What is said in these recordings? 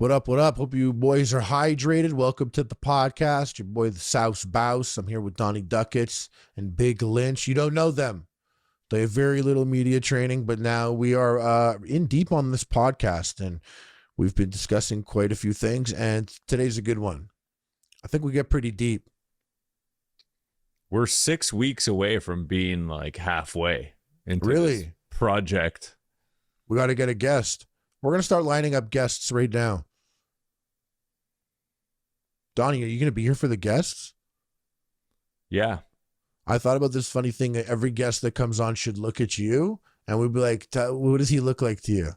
What up? What up? Hope you boys are hydrated. Welcome to the podcast. Your boy, the South Bouse. I'm here with Donnie Duckets and Big Lynch. You don't know them. They have very little media training, but now we are in deep on this podcast, and we've been discussing quite a few things, and today's a good one. I think we get pretty deep. We're 6 weeks away from being like halfway into this project. We got to get a guest. We're going to start lining up guests right now. Donnie, are you going to be here for the guests? Yeah. I thought about this funny thing that every guest that comes on should look at you, and we'd be like, what does he look like to you?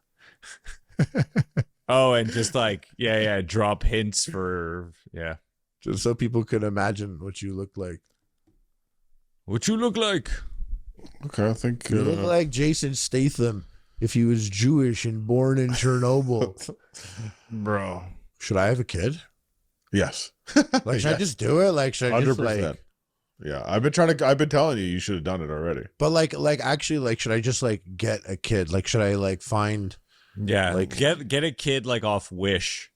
Oh, and just like, drop hints for, just so people can imagine what you look like. What you look like? Okay, I think... You look like Jason Statham if he was Jewish and born in Chernobyl. Bro. Should I have a kid? Yes. Like, should I just do it? Like, should I 100%. Just like... Yeah, I've been telling you should have done it already. But like actually, like, should I just like get a kid? Like, should I like find... Yeah, like get a kid like off Wish.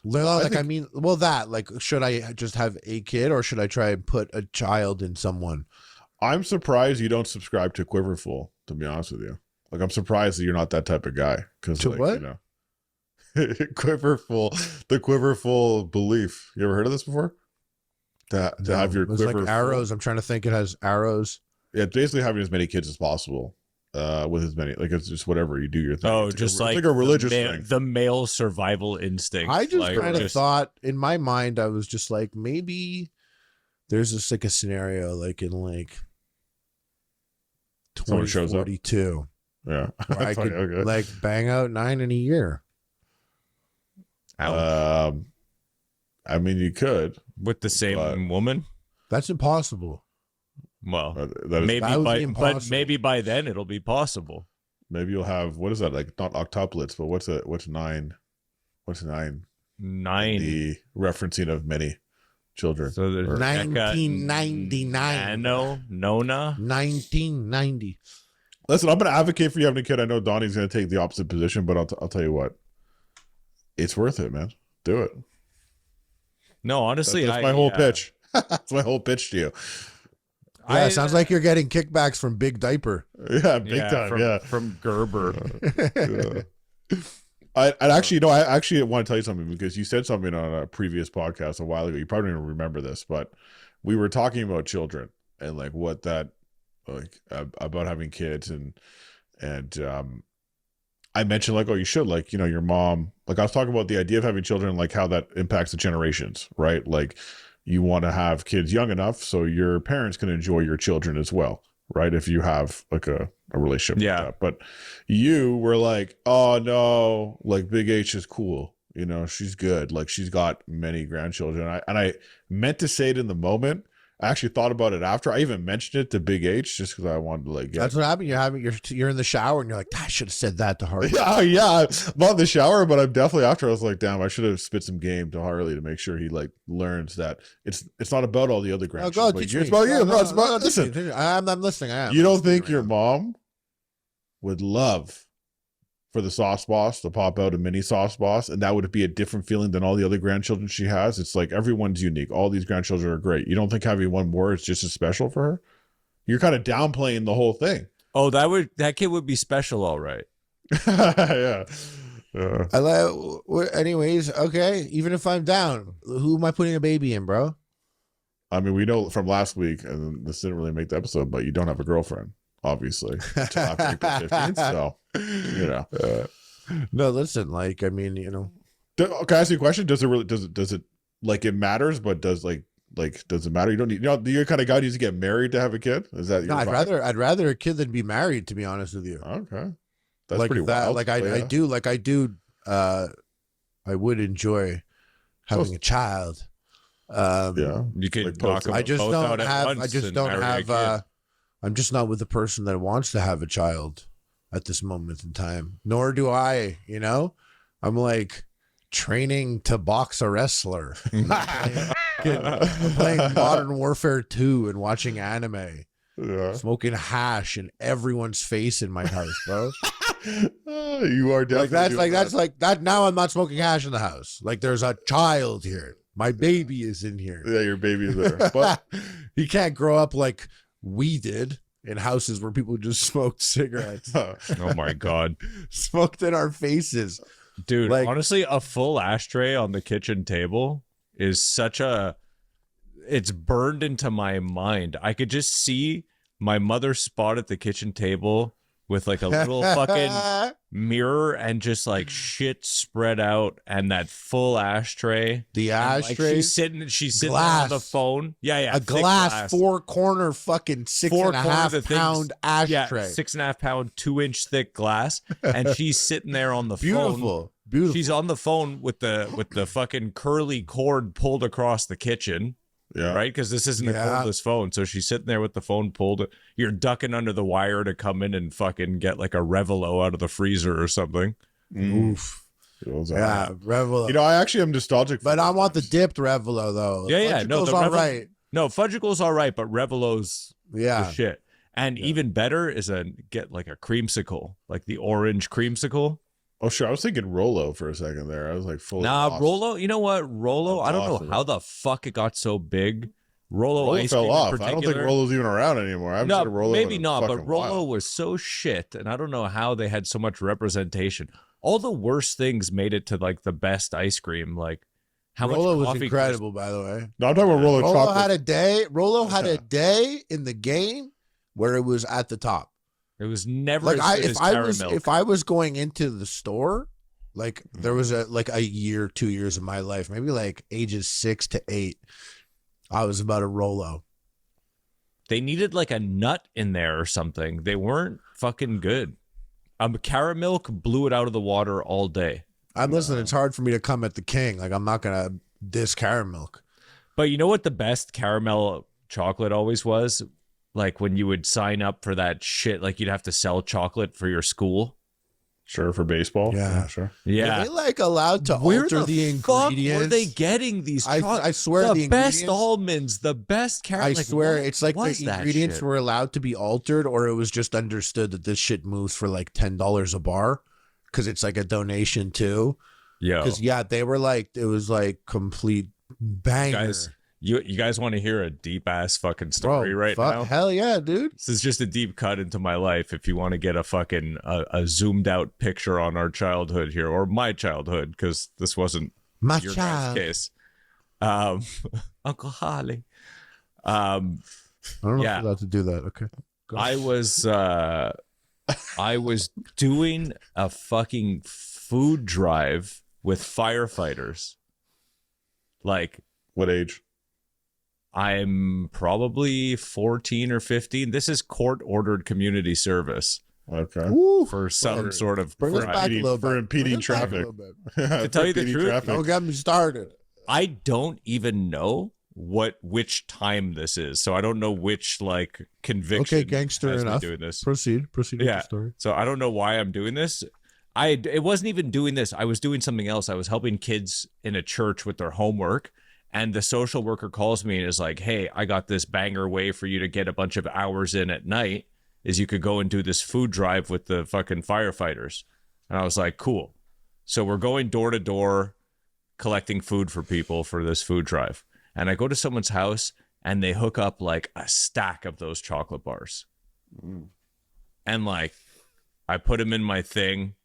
Like, I mean, well, that, like, should I just have a kid or should I try and put a child in someone? I'm surprised you don't subscribe to Quiverful, to be honest with you. Like, I'm surprised that you're not that type of guy. To like, what? You know, the Quiverful belief. You ever heard of this before? To have your Quiver like arrows. I'm trying to think. It has arrows. Yeah, it's basically having as many kids as possible. With as many, like, it's just whatever you do your thing. Oh, it's just like like a religious thing. The male survival instinct. I just kind of thought in my mind, I was just like, maybe there's just like a scenario like in like 2042. Yeah, I could like bang out 9 in a year. Ouch. I mean, you could with the same woman. That's impossible. Well, maybe by then it'll be possible. Maybe you'll have, what is that, like, not octuplets, but what's 9? What's 9? 9. The referencing of many children. So there's 1999. Nona. 1990. Listen, I'm going to advocate for you having a kid. I know Donnie's going to take the opposite position, but I'll tell you what, it's worth it, man. Do it. No, honestly, that's my whole pitch. That's my whole pitch to you. Yeah, sounds like you're getting kickbacks from Big Diaper. Yeah, big time. From Gerber. I actually want to tell you something, because you said something on a previous podcast a while ago. You probably don't remember this, but we were talking about children and like what that, like, about having kids, and I mentioned like, oh, you should, like, you know, your mom, like, I was talking about the idea of having children, like how that impacts the generations, right? Like, you want to have kids young enough so your parents can enjoy your children as well, right? If you have like a relationship with that. But you were like, oh no, like Big H is cool. You know, she's good. Like, she's got many grandchildren. And I meant to say it in the moment. I actually thought about it after. I even mentioned it to Big H just because I wanted to like get... That's what happened. You're in the shower and you're like, I should have said that to Harley. Yeah. I'm not in the shower, but I'm definitely after. I was like, damn, I should have spit some game to Harley to make sure he like learns that it's not about all the other grandchildren. It's about you. No, it's about... Listen, I'm listening. I am. You don't think your mom would love for the sauce boss to pop out a mini sauce boss, and that would be a different feeling than all the other grandchildren she has? It's like, everyone's unique. All these grandchildren are great. You don't think having one more is just as special for her? You're kind of downplaying the whole thing. Oh, that kid would be special, all right. Yeah. Anyways, okay. Even if I'm down, who am I putting a baby in, bro? I mean, we know from last week, and this didn't really make the episode, but you don't have a girlfriend, obviously, until after April 15th. So, you know. No, listen, like, I mean, you know. Can I ask you a question? Does it like, it matters, but does it matter? You don't need, you know, you're the kind of guy who needs to get married to have a kid? Is that your vibe? I'd rather a kid than be married, to be honest with you. Okay. That's like pretty that, wild. like I would enjoy having a child. Yeah. You could like knock them I just both don't out at have once I just and don't marry a have kid. I'm just not with the person that wants to have a child at this moment in time. Nor do I, you know? I'm like training to box a wrestler. I'm playing Modern Warfare 2 and watching anime. Yeah. Smoking hash in everyone's face in my house, bro. You are definitely That's like that. Now I'm not smoking hash in the house. Like there's a child here. My baby is in here. Yeah, your baby is there. But he can't grow up like we did in houses where people just smoked cigarettes. Oh my God. Smoked in our faces. Dude, Like- honestly, a full ashtray on the kitchen table is it's burned into my mind. I could just see my mother's spot at the kitchen table with like a little fucking mirror and just like shit spread out and that full ashtray. The And, like, ashtray. she's sitting there glass. on the phone. Yeah. A thick glass 4-corner fucking 6.5 pound ashtray. Yeah, 6.5 pound, 2-inch thick glass. And she's sitting there on the phone. Beautiful. Beautiful. She's on the phone with the fucking curly cord pulled across the kitchen. yeah. Right? Because this isn't a Yeah. cordless phone. So she's sitting there with the phone pulled. You're ducking under the wire to come in and fucking get like a Revelo out of the freezer or something. Oof. Feels Yeah, alright. Revelo. You know, I actually am nostalgic. But for I those want the times. dipped Revelo though. Yeah. No, Fudgicle's the all Revel- right. No, Fudgicle's all right, but Revelo's the Yeah. shit. And even better is get like a creamsicle, like the orange creamsicle. Oh, sure. I was thinking Rolo for a second there. I was like, fully Nah, lost. Rolo. You know what? Rolo. That's I don't awesome. know how the fuck it got so big. Rolo Rolo ice fell cream in off. I don't think particular. Rolo's even around anymore. I haven't No, seen a Rolo maybe in a not. But fucking Rolo while. was so shit, and I don't know how they had so much representation. All the worst things made it to like the best ice cream. Like how Rolo much was coffee? incredible, by the way. No, I'm talking about Rolo Rolo chocolate. had a day. Rolo had a day in the game where it was at the top. It was never Like as good as if I was going into the store, like there was a year, 2 years of my life, maybe like ages 6 to 8. I was about a Rolo. They needed like a nut in there or something. They weren't fucking good. Caramilk blew it out of the water all day. I'm listening. It's hard for me to come at the king. Like I'm not gonna diss Caramilk. But you know what the best caramel chocolate always was? Like when you would sign up for that shit, like you'd have to sell chocolate for your school. Sure, for baseball. Yeah. Sure. Yeah. Are they like allowed to Where alter the fuck ingredients? were they getting these? I swear the the best ingredients. almonds, the best caramel. I swear it's like was the that ingredients shit? were allowed to be altered, or it was just understood that this shit moves for like $10 a bar because it's like a donation too. Yo, Because yeah, they were like it was like complete banger. guys, you guys want to hear a deep ass fucking story right now? Hell yeah, dude. This is just a deep cut into my life. If you want to get a fucking a zoomed out picture on our childhood here, or my childhood, because this wasn't My your guys' child. case. Uncle Harley. I don't know Yeah. if you're allowed to do that. Okay. Go. I was doing a fucking food drive with firefighters. Like What age? I'm probably 14 or 15. This is court-ordered community service Okay. Woo. for some Brother, sort of Bring us crime. back a little For bit. impeding Bring us back a traffic. little bit. To tell you the Impeding truth, traffic. Don't get me started. I don't even know which time this is, so I don't know which like conviction. Okay, gangster has me enough. doing this. Proceed with Yeah. the story. So I don't know why I'm doing this. It wasn't even doing this. I was doing something else. I was helping kids in a church with their homework. And the social worker calls me and is like, hey, I got this banger way for you to get a bunch of hours in at night is you could go and do this food drive with the fucking firefighters. And I was like, cool. So we're going door to door collecting food for people for this food drive. And I go to someone's house and they hook up like a stack of those chocolate bars. And like, I put them in my thing.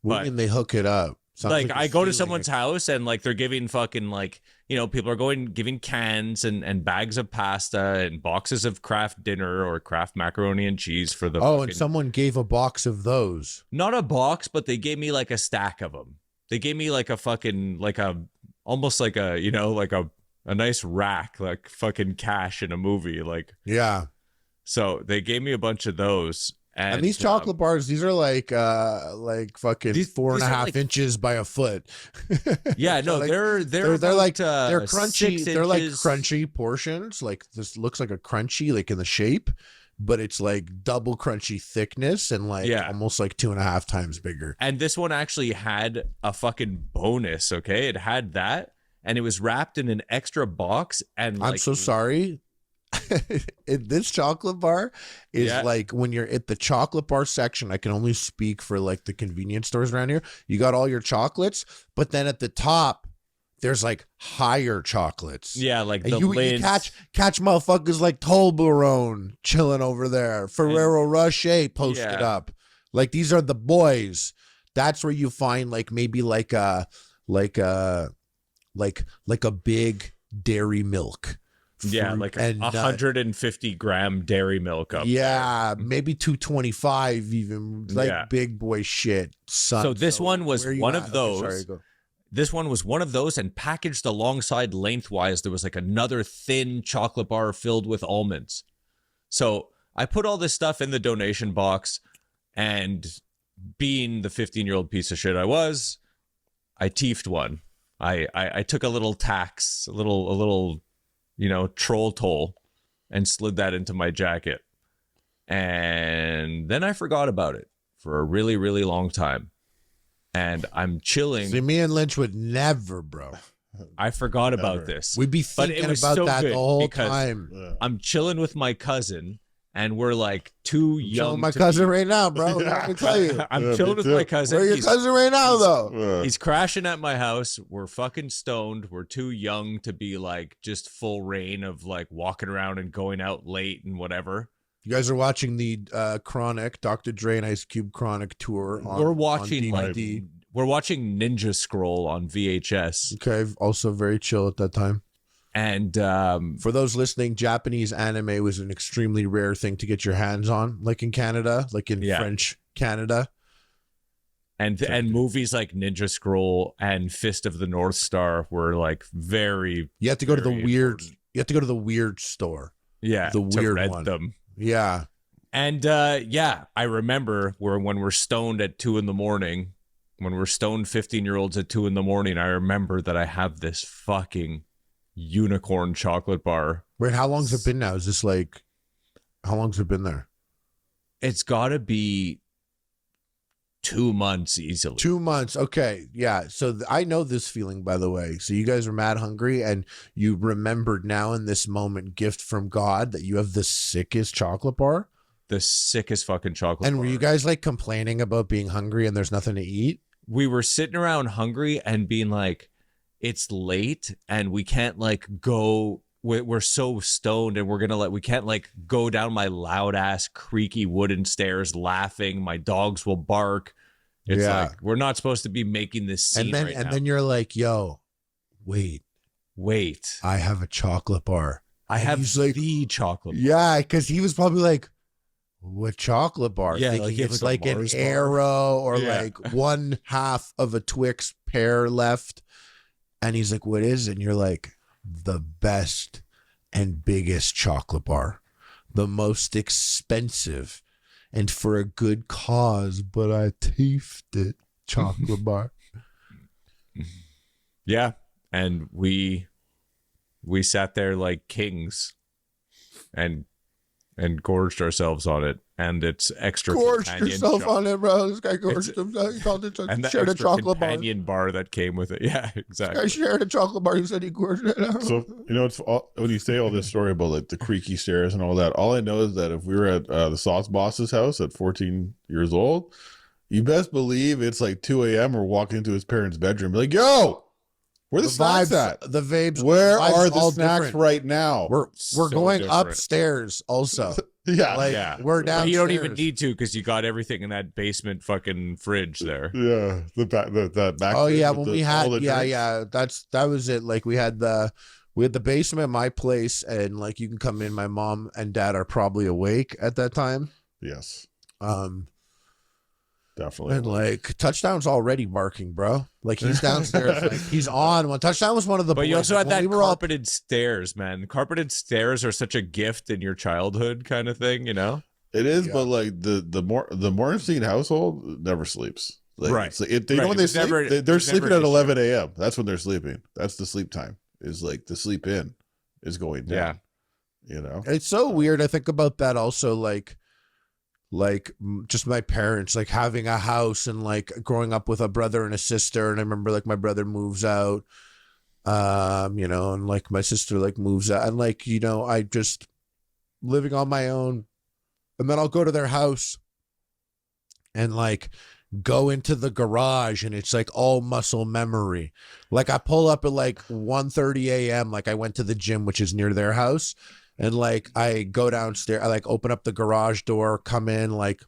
What But- do you mean they hook it up? Sounds Like you're I go to stealing someone's it. house and like they're giving fucking like, you know, people are giving cans and bags of pasta and boxes of Kraft dinner or Kraft macaroni and cheese for the Oh, fucking, and someone gave a box of those. not a box, but they gave me like a stack of them. They gave me like a fucking like a almost like a, you know, like a nice rack, like fucking cash in a movie. Like Yeah. so they gave me a bunch of those. And these chocolate bars, these are like fucking These- 4.5 these are like- inches by a foot. Yeah, no, like, they're they're like about, they're crunchy. 6 They're like inches. crunchy portions. Like this looks like a crunchy, like in the shape, but it's like double crunchy thickness and like Yeah. almost like 2.5 times bigger. And this one actually had a fucking bonus, okay? It had that, and it was wrapped in an extra box. And I'm like, so sorry. this chocolate bar is Yeah. like when you're at the chocolate bar section. I can only speak for like the convenience stores around here. You got all your chocolates, but then at the top, there's like higher chocolates. Yeah, like And the you Lynch. catch motherfuckers like Toblerone chilling over there. Ferrero Rocher posted Yeah. up. Like these are the boys. That's where you find like maybe like a big dairy milk. Yeah, fruit like and nut. 150-gram dairy milk up Yeah, there. maybe 225 even. Like Yeah. big boy shit. Son. So this one was where you one at? of Okay, those. sorry, go. This one was one of those, and packaged alongside lengthwise, there was like another thin chocolate bar filled with almonds. So I put all this stuff in the donation box, and being the 15-year-old piece of shit I was, I teefed one. I took a little tax, a little, troll toll, and slid that into my jacket. And then I forgot about it for a really, really long time. And I'm chilling. See, me and Lynch would never, bro. I forgot Never. about this. We'd be But it thinking was about so that good the whole because time. Yeah. I'm chilling with my cousin, and we're like too Showing young. my to cousin be- right now, bro. Let me tell you. I'm Yeah, chilling me with too. my cousin. Where your He's- cousin right now, though? He's crashing at my house. We're fucking stoned. We're too young to be like just full reign of like walking around and going out late and whatever. You guys are watching the Chronic, Dr. Dre and Ice Cube Chronic tour. We're watching on like DVD. we're watching Ninja Scroll on VHS, Okay, also very chill at that time. and For those listening, Japanese anime was an extremely rare thing to get your hands on, like in Canada, like in Yeah. French Canada. and movies like Ninja Scroll and Fist of the North Star were like very You have to go to the Very weird. important. You have to go to the weird store. the The to weird rent one. them. Yeah, And I remember when we're stoned at 2 a.m, when we're stoned 15-year-olds at 2 a.m, I remember that I have this fucking unicorn chocolate bar. wait, how long's it been now? Is this like, how long's it been there? It's got to be 2 months easily. 2 months. Okay. Yeah. So I know this feeling, by the way. So you guys are mad hungry and you remembered now in this moment, gift from God, that you have the sickest chocolate bar. The sickest fucking chocolate And bar. were you guys like complaining about being hungry and there's nothing to eat? We were sitting around hungry and being like, it's late and we can't like go. We're so stoned and we can't like go down my loud ass creaky wooden stairs laughing. My dogs will bark. It's Yeah. like, we're not supposed to be making this scene And then, right and now. then you're like, yo, wait, Wait, I have a chocolate bar. I And have he's like, the chocolate. yeah, because he was probably like, what chocolate bar? Yeah, Thinking like you have it's like like a an Mars bar. arrow or Yeah. like one half of a Twix pear left. And he's like, what is it? And you're like, the best and biggest chocolate bar, the most expensive and for a good cause, but I teefed it chocolate bar. Yeah, and we sat there like kings, and gorged ourselves on it, and it's extra Gorged companion yourself cho- on it, bro. This guy gorged himself. He called it and the shared a extra chocolate bar. companion bar that came with it. Yeah, This exactly. guy shared a chocolate bar. He said he gorged it out. So it's all, when you say all this story about like the creaky stairs and all that, all I know is that if we were at the sauce boss's house at 14 years old, you best believe it's like 2 a.m. We're walking into his parents' bedroom, be like, yo, where the snacks at? The vibes. Where vibes are the all snacks different. right now? We're So going different. upstairs also. Yeah, Like Yeah. we're But downstairs. you don't even need to because you got everything in that basement fucking fridge there. yeah, the back, that back. Oh fridge yeah, with when the- we all had the yeah, drinks. that was it. Like we had the basement at my place, and like you can come in. My mom and dad are probably awake at that time. Yes, And definitely. like Touchdown's already barking, bro. Like he's downstairs. Like he's on. When Touchdown was one of the. But you boys, also like, had when that we were all- carpeted stairs, man. Carpeted stairs are such a gift in your childhood kind of thing, you know? It is, Yeah. but like the Morgenstein household never sleeps. Like, Right. it's like, they Right. know when they It's sleep. never- They're it's sleeping never at an 11 a.m. That's when they're sleeping. That's the sleep time. Is like the sleep in is going down. You know. It's so weird. I think about that also, just my parents, like having a house and like growing up with a brother and a sister. And I remember like my brother moves out, and like my sister like moves out, and like, I just, living on my own, and then I'll go to their house and like go into the garage, and it's like all muscle memory. Like I pull up at like 1:30 a.m. Like I went to the gym, which is near their house, and like I go downstairs, I like open up the garage door, come in, like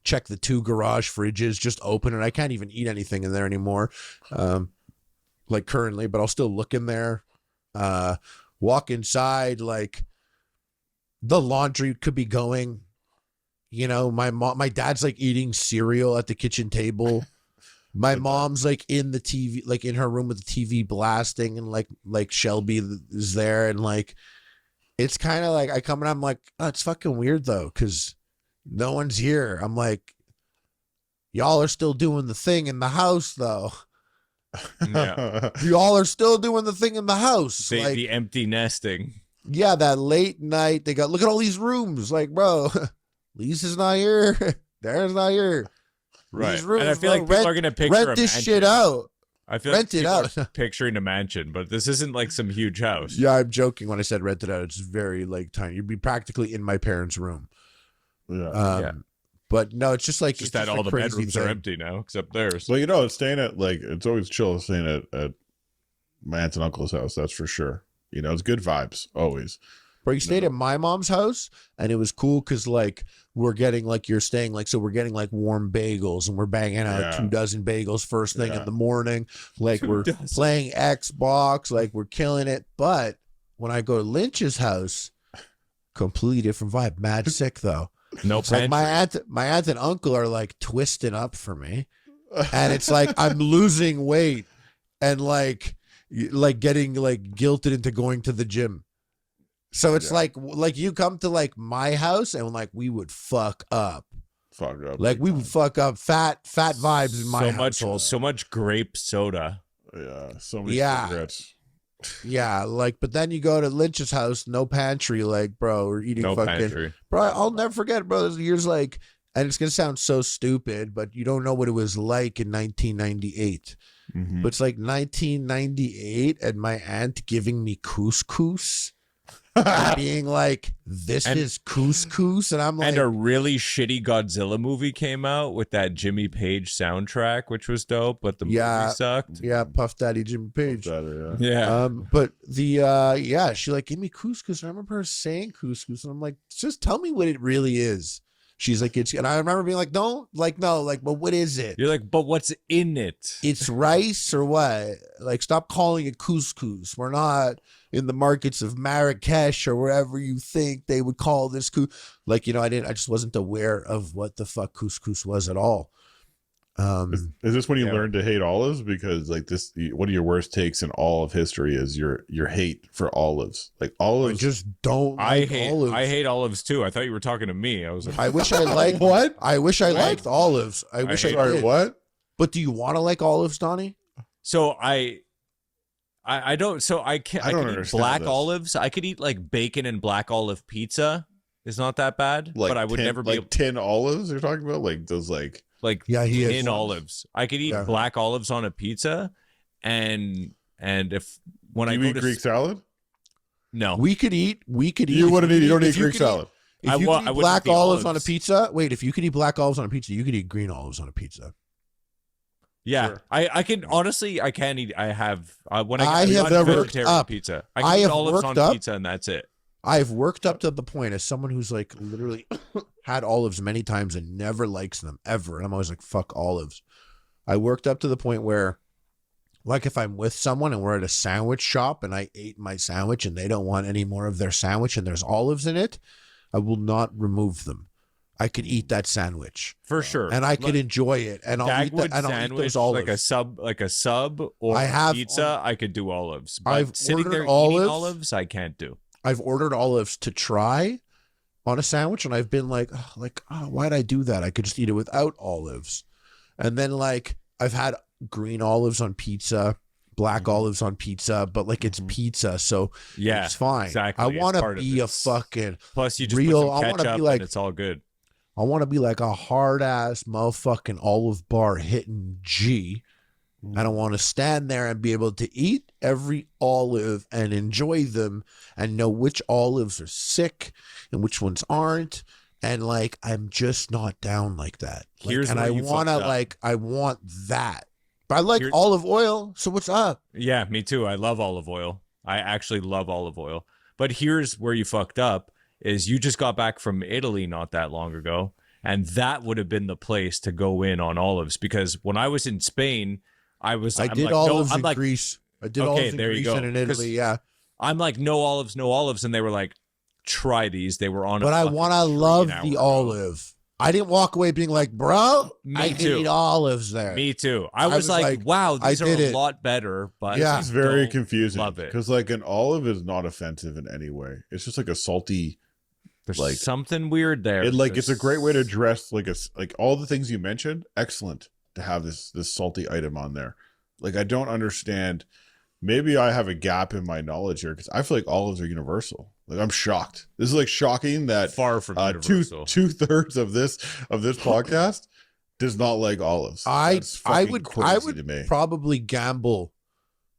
check the 2 garage fridges, just open it. I can't even eat anything in there anymore, like currently, but I'll still look in there. Walk inside, like the laundry could be going. You know, my dad's like eating cereal at the kitchen table. My mom's like in the TV, like in her room with the TV blasting, and like Shelby is there, and like it's kind of like I come and I'm like, oh, it's fucking weird though, because no one's here. I'm like, y'all are still doing the thing in the house though. Yeah. Y'all are still doing the thing in the house. Like, The empty nesting. yeah, that late night, they got, look at all these rooms. Like, bro, Lisa's not here. Darren's not here. Right. These rooms, and I feel like bro, people are going to picture rent a this mansion. shit out. I feel Rent like it people out. are picturing a mansion, but this isn't like some huge house. Yeah, I'm joking when I said rent it out. It's very like tiny. You'd be practically in my parents' room. Yeah. Yeah. But no, it's just like Just it's that just all a the crazy bedrooms are thing. empty now, except theirs. Well, you know, it's staying at like it's always chill staying at my aunt and uncle's house. That's for sure. You know, it's good vibes always. Bro, you stayed at my mom's house, and it was cool because like we're getting like you're staying like, so we're getting like warm bagels, and we're banging out Yeah. 2 dozen bagels first thing Yeah. in the morning. Like 2 we're dozen. playing Xbox, like we're killing it. But when I go to Lynch's house, completely different vibe. Mad sick though. No It's like pantry. my aunt and uncle are like twisting up for me, and it's like I'm losing weight and like getting like guilted into going to the gym. So it's Yeah. like you come to like my house and like we would fuck up. Fuck up. Like big we time. would fuck up fat vibes in my household. So much grape soda. Yeah. So many Yeah. cigarettes. Yeah, like but then you go to Lynch's house, no pantry, like bro, we're eating No fucking pantry. bro. I'll never forget, bro. Those years like, and it's gonna sound so stupid, but you don't know what it was like in 1998. Mhm. But it's like 1998, and my aunt giving me couscous, and being like, "This And- is couscous," and I'm like, And a really shitty Godzilla movie came out with that Jimmy Page soundtrack, which was dope, but the Yeah. movie sucked. "Yeah, Puff Daddy Jimmy Page." Yeah. Yeah. But the yeah, she like gave me couscous. And I remember her saying couscous, and I'm like, just tell me what it really is. She's like, it's, and I remember being like, no, but what is it? You're like, but what's in it? It's rice or what? Like, stop calling it couscous. We're not in the markets of Marrakesh or wherever you think they would call this like, you know, I just wasn't aware of what the fuck couscous was at all. Is this when you Yeah. learned to hate olives? Because like this, one of your worst takes in all of history is your hate for olives. Like I olives. just don't like olives. I hate olives too. I thought you were talking to me. I was like, I wish I liked What? I wish I liked olives. I wish I hate- did. Sorry, what? But do you want to like olives, Donnie? so I don't. So I can I don't eat understand black this. olives. I could eat like bacon and black olive pizza. It's not that bad, Like but I would 10, never be like 10 olives. You're talking about like those like. like Yeah, he is. tin olives. I could eat Yeah. black olives on a pizza, and if when Do I you go eat to Greek salad? no, We could eat. You wouldn't eat. You don't if eat you Greek could eat- salad. If I you wa- could I eat wouldn't black eat the olives on a olives. pizza, wait, if you could eat black olives on a pizza, you could eat green olives on a pizza. yeah, Sure. I can honestly I can eat. I have when I I get have not worked vegetarian up. pizza. I I can eat have olives worked on up. pizza, and that's it. I've worked up to the point as someone who's like literally had olives many times and never likes them ever. And I'm always like, fuck olives. I worked up to the point where, like, if I'm with someone and we're at a sandwich shop and I ate my sandwich and they don't want any more of their sandwich and there's olives in it, I will not remove them. I could eat that sandwich For sure, and I could enjoy it, and I'll eat Dagwood that, and I'll eat sandwich, those olives. like a sub or I have- pizza. I could do olives. But I've sitting ordered there olives. eating olives, I can't do. I've ordered olives to try on a sandwich, and I've been like, why'd I do that? I could just eat it without olives. And then like I've had green olives on pizza, black olives on pizza, but like it's pizza, so Yeah, it's fine. exactly. I It's want to part of be a this. fucking. Plus, you just real- put I some wanna be ketchup, like- and it's all good. I want to be like a hard ass motherfucking olive bar hitting G, I don't want to stand there and be able to eat every olive and enjoy them and know which olives are sick and which ones aren't. And like, I'm just not down like that. Like, Here's and where I you want to fucked up. like, I want that. But I like Here- olive oil. So what's up? Yeah, me too. I love olive oil. I actually love olive oil. But here's where you fucked up is you just got back from Italy not that long ago. And that would have been the place to go in on olives because when I was in Spain, I I'm did like, olives no, I'm in like, Greece. I did okay, olives in there you Greece go. and in 'Cause Italy. Yeah. I'm like, no olives. And they were like, try these. They were on But I want to love the olive. I didn't walk away being like, bro, Me I too. can eat olives there. Me too. I was like, wow, these I are did a it. lot better. But Yeah. It's very don't confusing love it. because like an olive is not offensive in any way. It's just like a salty. There's like- something weird there. It's a great way to dress like all the things you mentioned. Excellent to have this salty item on there. Like I don't understand. Maybe I have a gap in my knowledge here because I feel like olives are universal. Like I'm shocked. This is like shocking that far from two universal. 2/3 of this podcast does not like olives. That's I fucking would crazy to me. probably gamble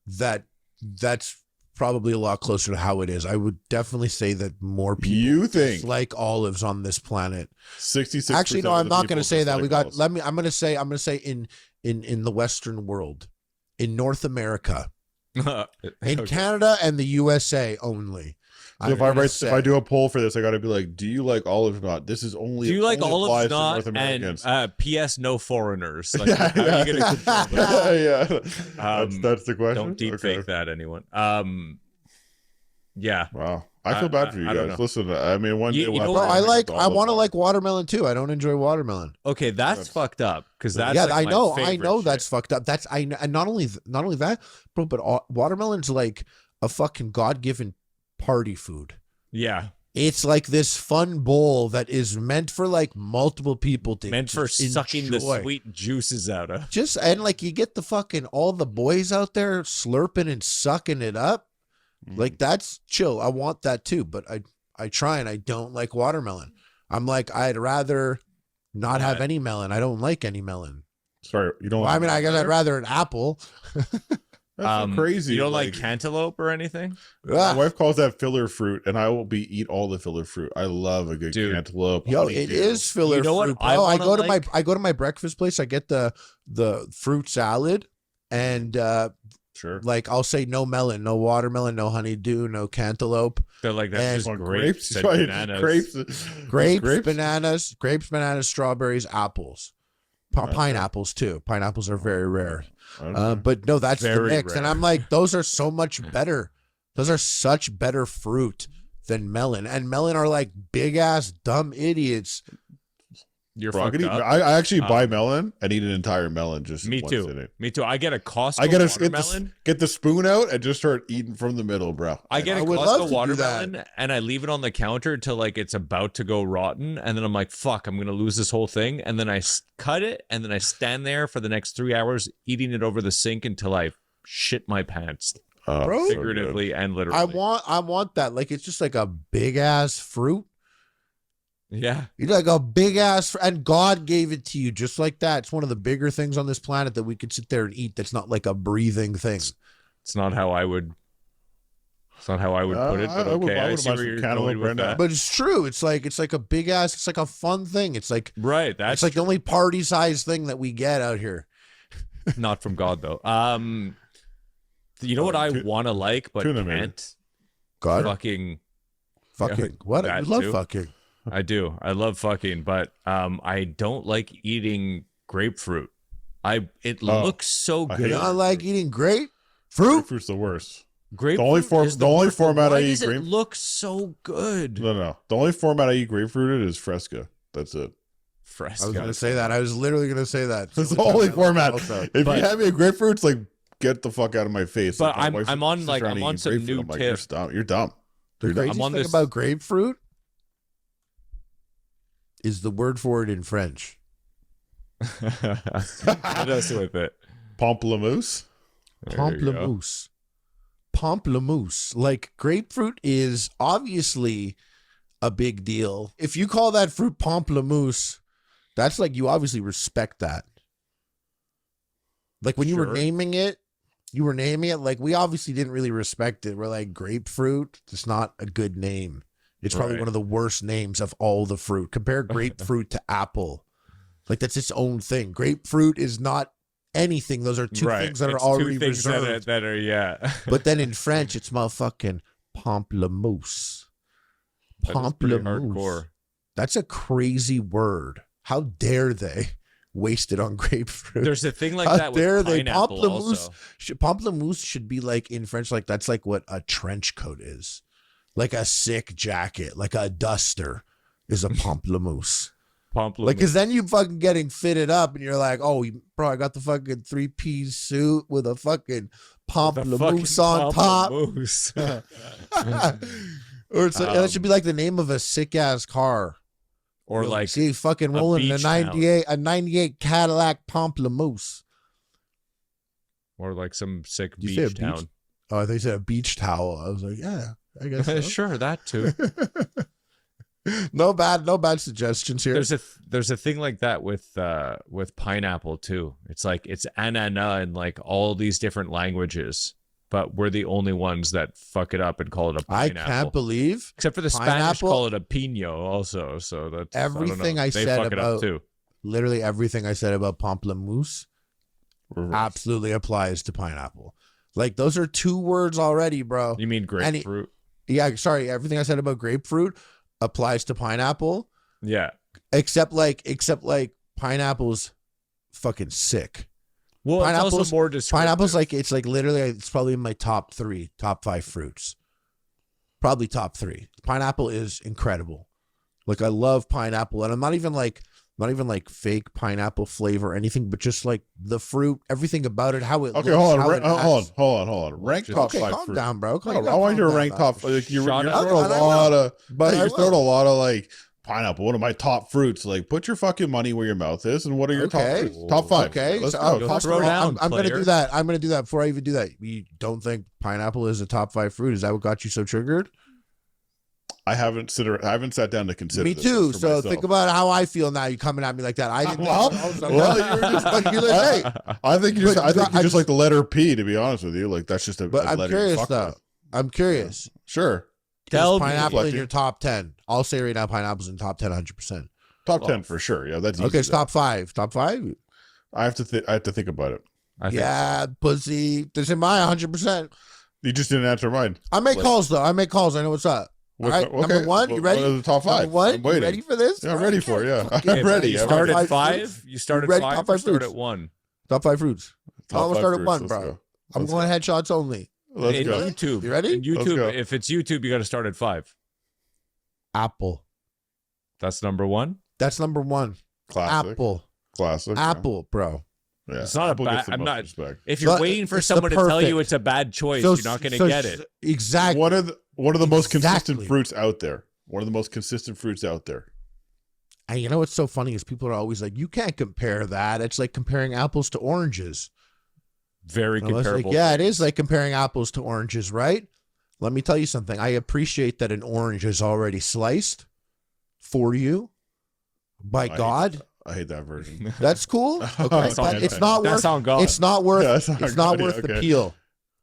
that that's probably a lot closer to how it is. I would definitely say that more people You think like olives on this planet. 66? Actually, no, I'm not going to say that. I'm going to say in the Western world, in North America, in Okay. Canada and the USA only. So if I do a poll for this, I got to be like, do you like olives or not? This is only. Do you like only olives applies to not? North Americans. And P.S. No foreigners. Like, Yeah, how are you going to control that? yeah. That's the question. Don't deep Okay. fake that, anyone. Yeah. Wow, I feel bad for you I don't guys. know. Listen, I mean, one You day we'll know have what? to I want to like watermelon too. I don't enjoy watermelon. Okay, that's fucked up because that's yeah, like I my know favorite that's shit. fucked up. That's and not only that, bro, but watermelon's like a fucking God-given party food. Yeah, It's like this fun bowl that is meant for like multiple people to meant for just sucking the enjoy. sweet juices out of. Just and like you get the fucking all the boys out there slurping and sucking it up. Like that's chill. I want that too, but I try and I don't like watermelon. I'm like I'd rather not have any melon. I don't like any melon. Sorry, you don't. Well, I mean, I guess I'd rather an apple. That's so crazy. You don't like cantaloupe or anything? My wife calls that filler fruit, and I will eat all the filler fruit. I love a good Dude. cantaloupe. Yo, honeydew. it is filler You know what fruit. I Bro. wanna I go to my breakfast place. I get the fruit salad, and Sure. like I'll say no melon, no watermelon, no honeydew, no cantaloupe, They're like that's And- just Well, grapes and right, bananas. grapes. bananas, strawberries, apples, pineapples too. Pineapples are very rare. But no, that's the Very mix, and rare. I'm like, those are so much better. Those are such better fruit than melon, and melon are like big ass dumb idiots. You're Bro, I, fucked could eat, up. I actually buy melon and eat an entire melon just Me once too. in it. Me too. I get a Costco I gotta watermelon. get the spoon out and just start eating from the middle, bro. I get a I would love to Costco do watermelon and I leave it on the counter till like it's about to go rotten, and then I'm like, "Fuck, I'm gonna lose this whole thing." And then I cut it, and then I stand there for the next 3 hours eating it over the sink until I shit my pants, Bro. so figuratively and literally. I want that. Like it's just like a big ass fruit. Yeah, You're like a big ass, and God gave it to you just like that. It's one of the bigger things on this planet that we could sit there and eat. That's not like a breathing thing. it's not how I would. It's not how I would put it, but I would- okay, I I would see buy where some you're cantaloupe going with right now. that. But it's true. It's like a big ass. It's like a fun thing. It's like Right, that's it's like the only party size thing that we get out here. not from God though. You know what I want to like, but tuna, maybe. can't. God, Fucking. fucking what? I that love too. fucking. I do. I love fucking, but I don't like eating grapefruit. It looks so I good. hate You don't like eating fruit? Grapefruit's the worst. Grapefruit The only worst, but format I why eat does it grape- look so good? No. The only format I eat grapefruit in is Fresca. That's it. Fresca. I was gonna say that. I was literally gonna say that. That's the only format. Also. If But- you have me a grapefruit, it's like get the fuck out of my face. But Like, my I'm- wife's I'm on, just like, trying I'm to on eat some grapefruit. new I'm like, tip. You're dumb. The You're dumb. craziest I'm on thing this- about grapefruit is the word for it in French. What else with it? Pamplemousse. There you go. Pamplemousse. Pamplemousse. Like grapefruit is obviously a big deal. If you call that fruit pamplemousse, that's like you obviously respect that. Like when you were Sure. naming it, like we obviously didn't really respect it. We're like grapefruit. It's not a good name. It's probably Right. one of the worst names of all the fruit. Compare grapefruit to apple. Like that's its own thing. Grapefruit is not anything. Those are two Right. things that are It's already two things reserved. that are yeah. But then in French, it's motherfucking pamplemousse. That is pretty Pamplemousse. hardcore. That's a crazy word. How dare they waste it on grapefruit? There's a thing like How that with dare they? pineapple Pamplemousse. also. Pamplemousse should be like in French, like that's like what a trench coat is. Like a sick jacket, like a duster is a pamplemousse. Like, cause then you fucking getting fitted up and you're like, oh, bro, I got the fucking 3-piece suit with a fucking pamplemousse on top. Pamplemousse. Or it's like, that should be like the name of a sick ass car. Or like see, fucking rolling a beach 98 Cadillac pamplemousse. or like some sick You say a beach town. Oh, I thought you said a beach towel. I was like, yeah, I guess so. Sure, that too. no bad suggestions here. There's a thing like that with pineapple too. It's like it's anana in like all these different languages, but we're the only ones that fuck it up and call it a I pineapple. can't believe Except for the Spanish pineapple- call it a pino also. So that's Everything I they said fuck it up about- too. literally everything I said about pamplemousse absolutely applies to pineapple. Like those are two words already, bro. You mean Any- grapefruit? Yeah, sorry. Everything I said about grapefruit applies to pineapple, Yeah. except like pineapple's fucking sick. Well, it's also Pineapple's- more descriptive. Pineapple's like it's probably in my top 5 fruits. Probably top 3. Pineapple is incredible. Like I love pineapple, and I'm not even like fake pineapple flavor or anything, but just like the fruit, everything about it, how it Okay, looks, hold how on, it hold acts. on. Rank Just- top Okay, 5 calm fruit. down, bro. No, I want you to rank top. Like you're Shut up. throwing And a I lot of, But I you're throwing will. a lot of like pineapple. One of my top fruits. Like put your fucking money where your mouth is, and what are your top Okay. fruits? Top 5. Okay, Let's so go. I'll Let's throw throw down, I'm gonna player. do that. I'm gonna do that before I even do that. You don't think pineapple is a top 5 fruit? Is that what got you so triggered? I haven't sat down to consider. Me this too. for So myself. think about how I feel now. You coming at me like that? I didn't. Well, you were just like, you're like, hey. I think you just, But I think I you just just- like the letter P. To be honest with you, like that's just a. But a I'm letter you curious fuck though. with. I'm curious. Sure. Tell Is me. pineapple in Reflecting. your top 10? I'll say right now, pineapple's in top 10, 100%. Top 10 for sure. Yeah, that's easy. Okay, it's though. top 5. Top 5? I have to. I have to think about it. I think Yeah, pussy. This is my 100%. You just didn't answer mine. I make Like- calls though. I make calls. I know what's up. All right, Okay, number 1. You what- ready? What are the top 5? Number 1. I'm waiting. You ready for this? Yeah, I'm ready for it. Yeah, Okay, I'm ready. You I'm start ready. at Top 5. You start at ready? 5. Top Or 5 start fruits. at 1. Top 5 fruits. Top I'm gonna 5 start at fruits. 1, Let's bro. go. I'm Let's going headshots only. Let's in go. YouTube. You ready? In YouTube. go. If it's YouTube, you got to start at 5. Apple. That's number 1. That's number 1. Classic. Apple. Classic. Apple, bro. Yeah. It's not a Apple bad- gets the I'm most not- respect. If you're So waiting for it's the someone to tell you perfect. it's a bad choice, So- you're not going to so- get it. Exactly. One of the most consistent Exactly. fruits out there. One of the most consistent fruits out there. And you know what's so funny is people are always like, you can't compare that. It's like comparing apples to oranges. Very And I was comparable. like, yeah, it is like comparing apples to oranges, right? Let me tell you something. I appreciate that an orange is already sliced for you by God. I hate that version. That's cool. Okay, That's but not it's bad. not That's worth. on God. It's not worth. Yeah, that's not it's not good. worth the Okay. peel.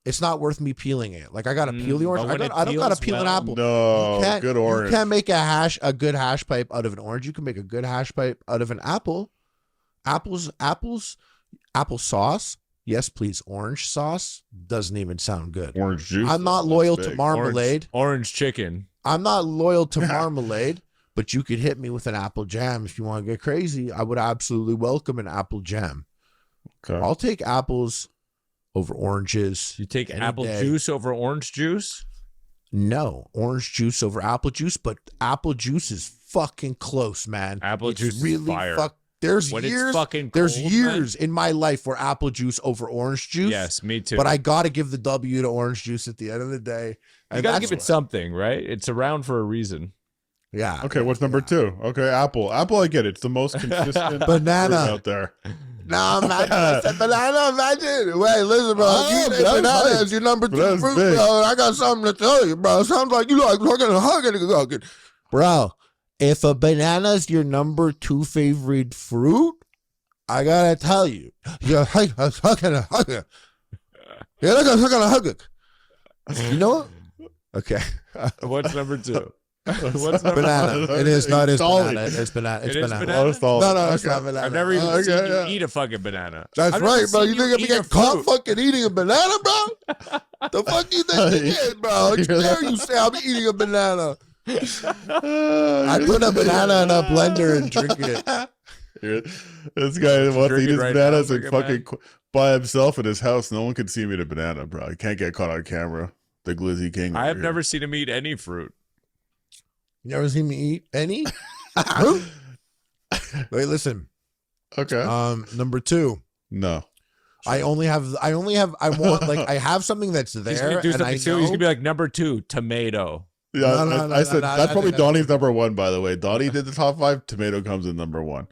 It's not worth me peeling it. Like I gotta peel the but orange. when I don't gotta peels peel an well, apple. No, You can't- good orange. You can't make a good hash pipe out of an orange. You can make a good hash pipe out of an apple. Apple sauce. Yes, please. Orange sauce doesn't even sound good. Orange juice. I'm not that's loyal to big. marmalade. Orange chicken. I'm not loyal to marmalade, but you could hit me with an apple jam if you want to get crazy. I would absolutely welcome an apple jam. Okay. I'll take apples over oranges. You take Any apple day. juice over orange juice? No, orange juice over apple juice, but apple juice is fucking close, man. Apple It's juice is really fire. There's When it's years. fucking There's cold, years in my life where apple juice over orange juice. Yes, me too. But I gotta give the W to orange juice at the end of the day. you And got to that's give it something, right? It's around for a reason. Yeah. Okay, what's number 2? Okay, apple. Apple, I get it. It's the most consistent Banana. fruit out there. No, imagine. I said banana. Imagine. Wait, listen, bro. Oh, You say that's banana big. is your number 2 That's fruit, big. bro. I got something to tell you, bro. Sounds like you like hugging. Bro, if a banana's your number 2 favorite fruit, I gotta tell you, you know what? Okay. What's number 2? What's number Banana. It is. No, it is banana. It's banana. It's It is banana. banana? No, it's not banana. I've never even seen you yeah. eat a fucking banana. That's I've never right, bro. seen You think I'm eat gonna a get caught fruit. fucking eating a banana, bro? The fuck you think you did, bro? How dare you say I'm eating a banana? I put a banana in a blender and drink it. This guy wants to eat his right bananas now, and fucking by himself in his house. No one can see him eat a banana, bro. He can't get caught on camera. The Glizzy King. I have over never seen him eat any fruit. You never seen me eat any fruit? Wait, listen. here. Okay. Number 2. No. I want like I have something that's He's there, gonna do and I something too. know. He's gonna be like number 2, tomato. Yeah, No, I said no, that's probably no. Donnie's number 1, by the way. Donnie did the top 5. Tomato comes in number 1.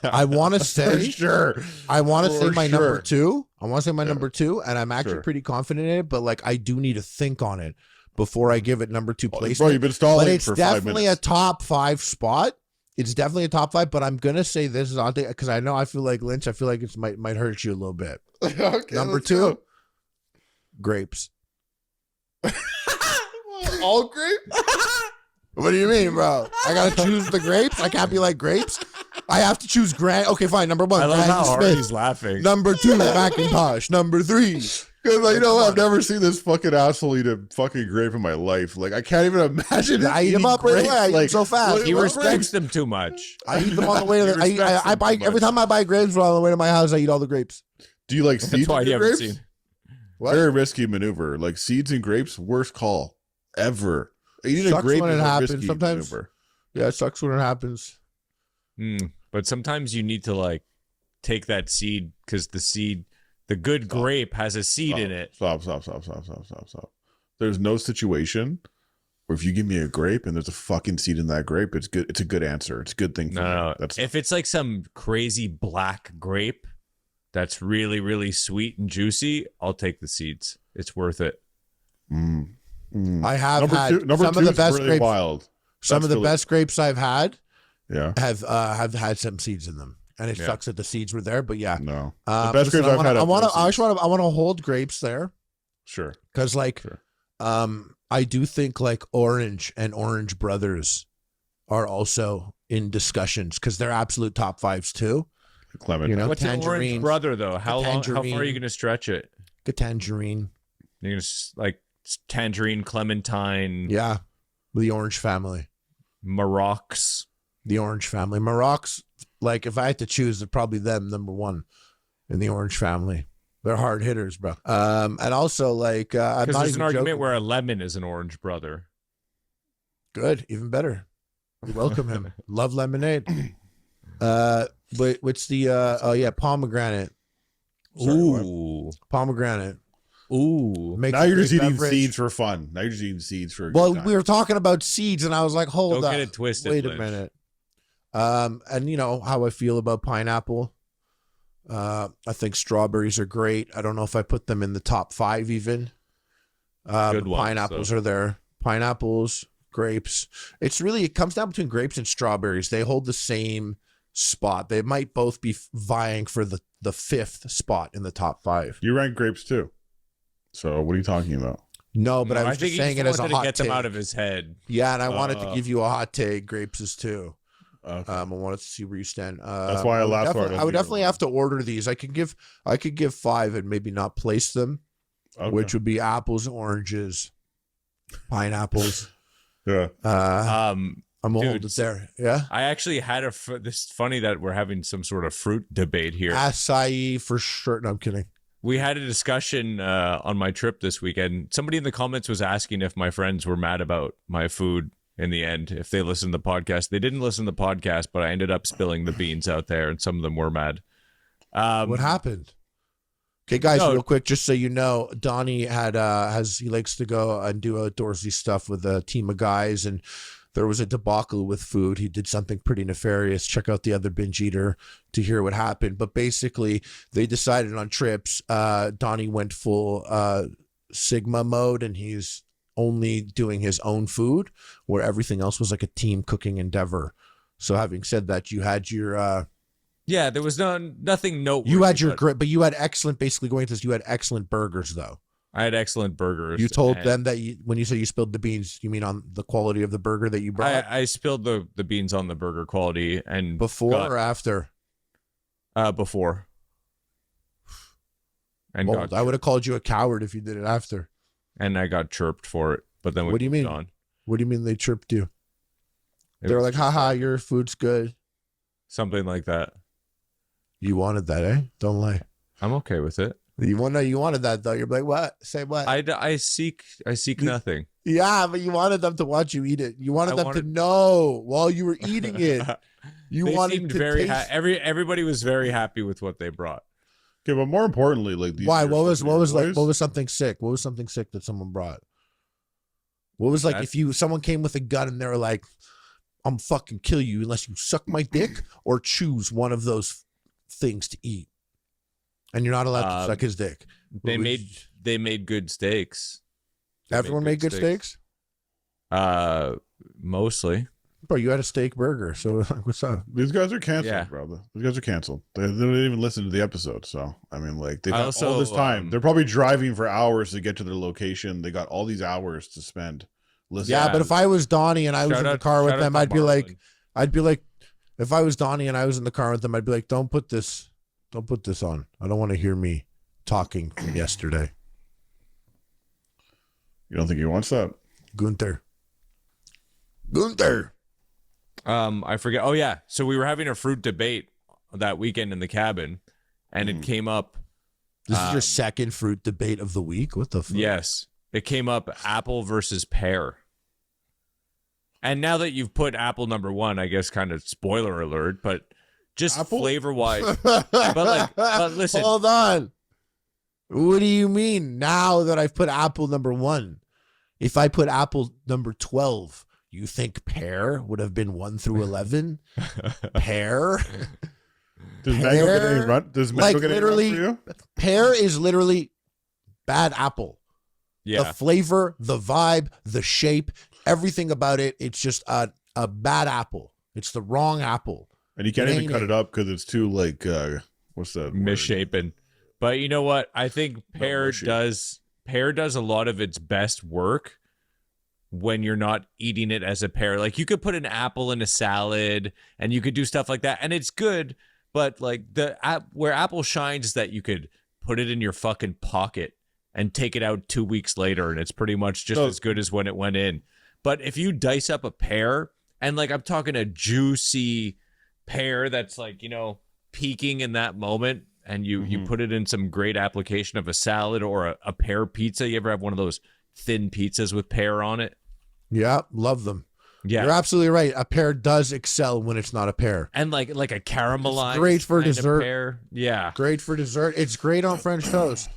I want to For say, sure. I want to say For my sure. number 2. I want to say my number 2, and I'm actually Sure. pretty confident in it. But like, I do need to think on it before I give it number 2 Bro, placement. you've been stalling But it's for 5 definitely a minutes. top 5 spot. It's definitely a top 5. But I'm gonna say this is on because I know I feel like Lynch. I feel like it might hurt you a little bit. Okay, Number let's 2, go. grapes. All grape? What do you mean, bro? I gotta choose the grapes. I can't be like grapes. I have to choose Okay, fine. Number 1, I love Granny how hard Smith. he's laughing. Number 2, Macintosh. Number 3. Because you know what? I've never seen this fucking asshole eat a fucking grape in my life. Like I can't even imagine. I eat them eating up right away. grapes. I eat them Like, so fast. He what respects grapes? them too much. I eat them on the way to He respects I them buy too every much. time I buy grapes on the way to my house. I eat all the grapes. Do you like That's seeds? why in you your haven't grapes? seen. What? Very risky maneuver. Like seeds and grapes, worst call ever. Eating a Sucks grape when is it a happens. risky Sometimes- maneuver. Yeah, it sucks when it happens. But sometimes you need to like take that seed because the good Stop. grape has a seed in it. Stop. There's no situation where if you give me a grape and there's a fucking seed in that grape, it's good. It's a good answer. It's a good thing for me. No. That's If it's like some crazy black grape that's really, really sweet and juicy, I'll take the seeds. It's worth it. I have number had two. Number some two of the is best really grapes. wild. Some That's of the really- best grapes I've had Yeah. have had some seeds in them, and it Yeah. sucks that the seeds were there. But yeah, No. The best listen, grapes I've had. I have want no to. I seeds. want to hold grapes there Sure. because, like, Sure. I do think like Orange and Orange Brothers are also in discussions because they're absolute top 5s too. Clement. You know, What's an orange tangerine, brother though? How far are you tangerine. going to stretch it? a tangerine. You're going to like tangerine, clementine, Yeah, the Orange family. Marocs. The Orange family. Marocs, like if I had to choose, it'd probably them number 1 in the Orange family. They're hard hitters, bro. And also like I'm Because not there's even an argument joking. where a lemon is an orange brother. Good, even better. We welcome him. Love lemonade. But what's the oh yeah, pomegranate. Sorry, what? Ooh. Pomegranate. Ooh. Makes Now a you're just great eating beverage. seeds for fun. Now you're just eating seeds for a Well, good time. we were talking about seeds, and I was like, hold Don't up. get it twisted, Wait a Lynch. minute. And you know how I feel about pineapple. I think strawberries are great. I don't know if I put them in the top 5 even. Good But ones, pineapples are there. Pineapples, grapes. It comes down between grapes and strawberries. They hold the same spot. They might both be vying for the 5th spot in the top 5. You rank grapes too. So what are you talking about? No, but I was think just saying it as a wanted hot to get take. them out of his head. Yeah, and I wanted to give you a hot take. Grapes is too. Okay. I wanted to see where you stand. That's why I laughed hard. I would definitely have to order these. I could give 5 and maybe not place them, Okay. which would be apples, oranges, pineapples. Yeah. I'm gonna hold Dude, it there. Yeah, I actually had this is funny that we're having some sort of fruit debate here. acai for sure. No, I'm kidding. We had a discussion on my trip this weekend. Somebody in the comments was asking if my friends were mad about my food in the end, if they listened to the podcast. They didn't listen to the podcast, but I ended up spilling the beans out there, and some of them were mad. What happened? Okay, guys, No. real quick, just so you know, Donnie he likes to go and do outdoorsy stuff with a team of guys, and there was a debacle with food. He did something pretty nefarious. Check out the other binge eater to hear what happened. But basically, they decided on trips. Donnie went full Sigma mode, and he's only doing his own food, where everything else was like a team cooking endeavor. So having said that, you had your Yeah, there was nothing noteworthy. You had your but you had excellent. Basically, going to this, you had excellent burgers though. I had excellent burgers. You told them that when you said you spilled the beans, you mean on the quality of the burger that you brought? I spilled the beans on the burger quality and Before or after? Before. And Well, I would have called you a coward if you did it after. And I got chirped for it. But then What do you mean? On. What do you mean they chirped you? They were like, haha, your food's good. Something like that. You wanted that, eh? Don't lie. I'm okay with it. You wanted that though. You're like, what? Say what? I seek nothing. Yeah, but you wanted them to watch you eat it. You wanted them to know while you were eating it. You wanted to very taste. Everybody was very happy with what they brought. Okay, but more importantly, like these. Why? What was something sick? What was something sick that someone brought? What was like if someone came with a gun and they were like, "I'm fucking kill you unless you suck my dick or choose one of those things to eat," and you're not allowed to suck his dick. They made good steaks. Everyone made good steaks. Mostly. Bro, you had a steak burger, so what's up? These guys are canceled, Yeah. bro. These guys are canceled. They didn't even listen to the episode. So, I mean, like, they've got all this time. They're probably driving for hours to get to their location. They got all these hours to spend listening. Yeah, but if I was Donnie and I was in the car with them, I'd be like, if I was Donnie and I was in the car with them, I'd be like, don't put this on. I don't want to hear me talking from yesterday. You don't think he wants that? Gunther. I forget. Oh yeah. So we were having a fruit debate that weekend in the cabin, and it came up. This is your second fruit debate of the week? What the fuck? Yes. It came up apple versus pear. And now that you've put apple number one, I guess kind of spoiler alert, but just flavor wise. but listen. Hold on. What do you mean now that I've put apple number one? If I put apple number 12, you think pear would have been 1 through 11? Pear? Does mango get any run? Does mango get any run for you? Pear is literally bad apple. Yeah. The flavor, the vibe, the shape, everything about it, it's just a bad apple. It's the wrong apple. And you can't even cut it up because it's too like what's that? Misshapen. But you know what? I think pear does a lot of its best work when you're not eating it as a pear. Like you could put an apple in a salad and you could do stuff like that and it's good, but like where apple shines is that you could put it in your fucking pocket and take it out 2 weeks later and it's pretty much just as good as when it went in. But if you dice up a pear and like I'm talking a juicy pear that's like, you know, peaking in that moment, and you put it in some great application of a salad or a pear pizza. You ever have one of those thin pizzas with pear on it? Yeah, love them. Yeah, you're absolutely right. A pear does excel when it's not a pear. And like a caramelized, it's great for dessert. Pear. Yeah, great for dessert. It's great on French toast.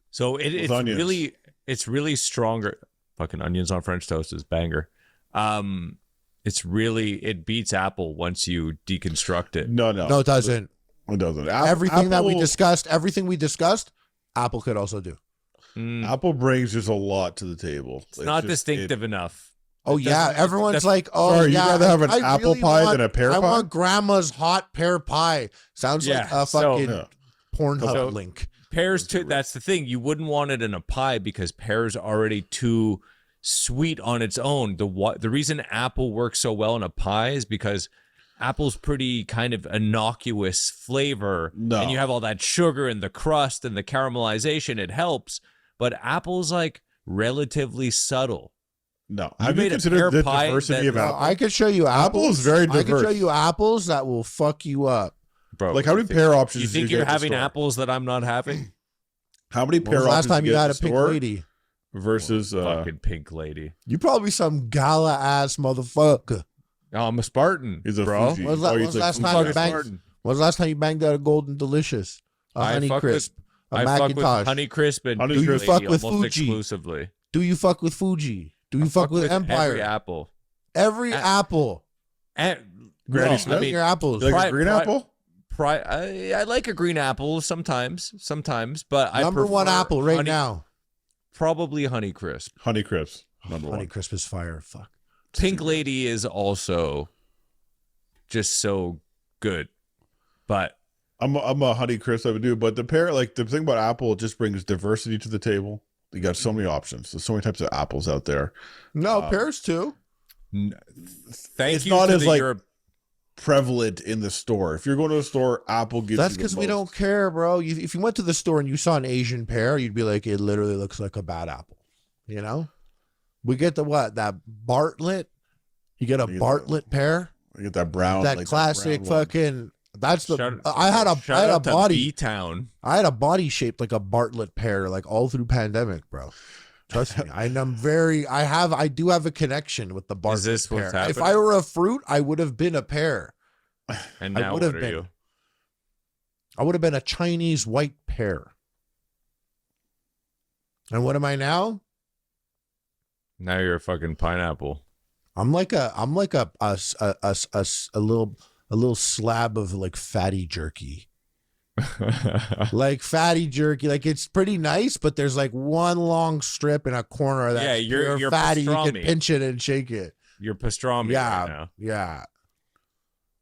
So it's really stronger. Fucking onions on French toast is banger. It beats apple once you deconstruct it. No, it doesn't. It doesn't. Everything we discussed, apple could also do. Apple brings just a lot to the table. It's not distinctive enough. Oh yeah, everyone's like, oh sorry, yeah, you'd rather have an apple pie than a pear pie? I want grandma's hot pear pie. Sounds like a fucking Pornhub link. Pears too. That's the thing. You wouldn't want it in a pie because pear's already too sweet on its own. The reason apple works so well in a pie is because apple's pretty kind of innocuous flavor, and you have all that sugar and the crust and the caramelization. It helps, but apple's like relatively subtle. No, have you considered the diversity of apples? I could show you apples. Apple is very diverse. I could show you apples that will fuck you up, bro. Like how many pear options? You think you're having apples that I'm not having? How many pear options? Last time you had a pink lady versus fucking pink lady. You probably some gala ass motherfucker. Oh, I'm a Spartan. He's a bro. Fuji. When's the last time you banged out a Golden Delicious, a Honey Crisp, a Macintosh, Honey Crisp, and do you fuck with Fuji exclusively? Do you fuck with Fuji? Do you fuck with Empire? Every apple. Every apple. And Granny Smith. Your apples. You like a green apple? I like a green apple sometimes, but number one apple right now. Probably Honey Crisp. Honey Crisp. Number one. Honey Crisp is fire. Fuck. Pink Lady is also just so good. But I'm a Honey Crisp type of dude, but the pear, like the thing about apple, it just brings diversity to the table. You got so many options. There's so many types of apples out there. No, pears too. thank It's you not to as the like Europe. prevalent in the store. If you're going to a store, apple gets. That's you the because we most. don't care, bro. If you went to the store and you saw an Asian pear, you'd be like, it literally looks like a bad apple. You know? We get the what? That Bartlett? You get a Bartlett pear? You get that brown. That like classic that brown one. fucking. That's the. Shout I had a out to body. B-Town. I had a body shaped like a Bartlett pear, like all through pandemic, bro. Trust me. I do have a connection with the Bartlett this what's pear. If happening? I were a fruit, I would have been a pear. And I now would what have are been. you? I would have been a Chinese white pear. And what am I now? Now you're a fucking pineapple. I'm like a little slab of like fatty jerky. Like fatty jerky, like it's pretty nice, but there's like one long strip in a corner of that. Yeah, you're fatty. You pastrami. can pinch it and shake it. You're pastrami right now. Yeah.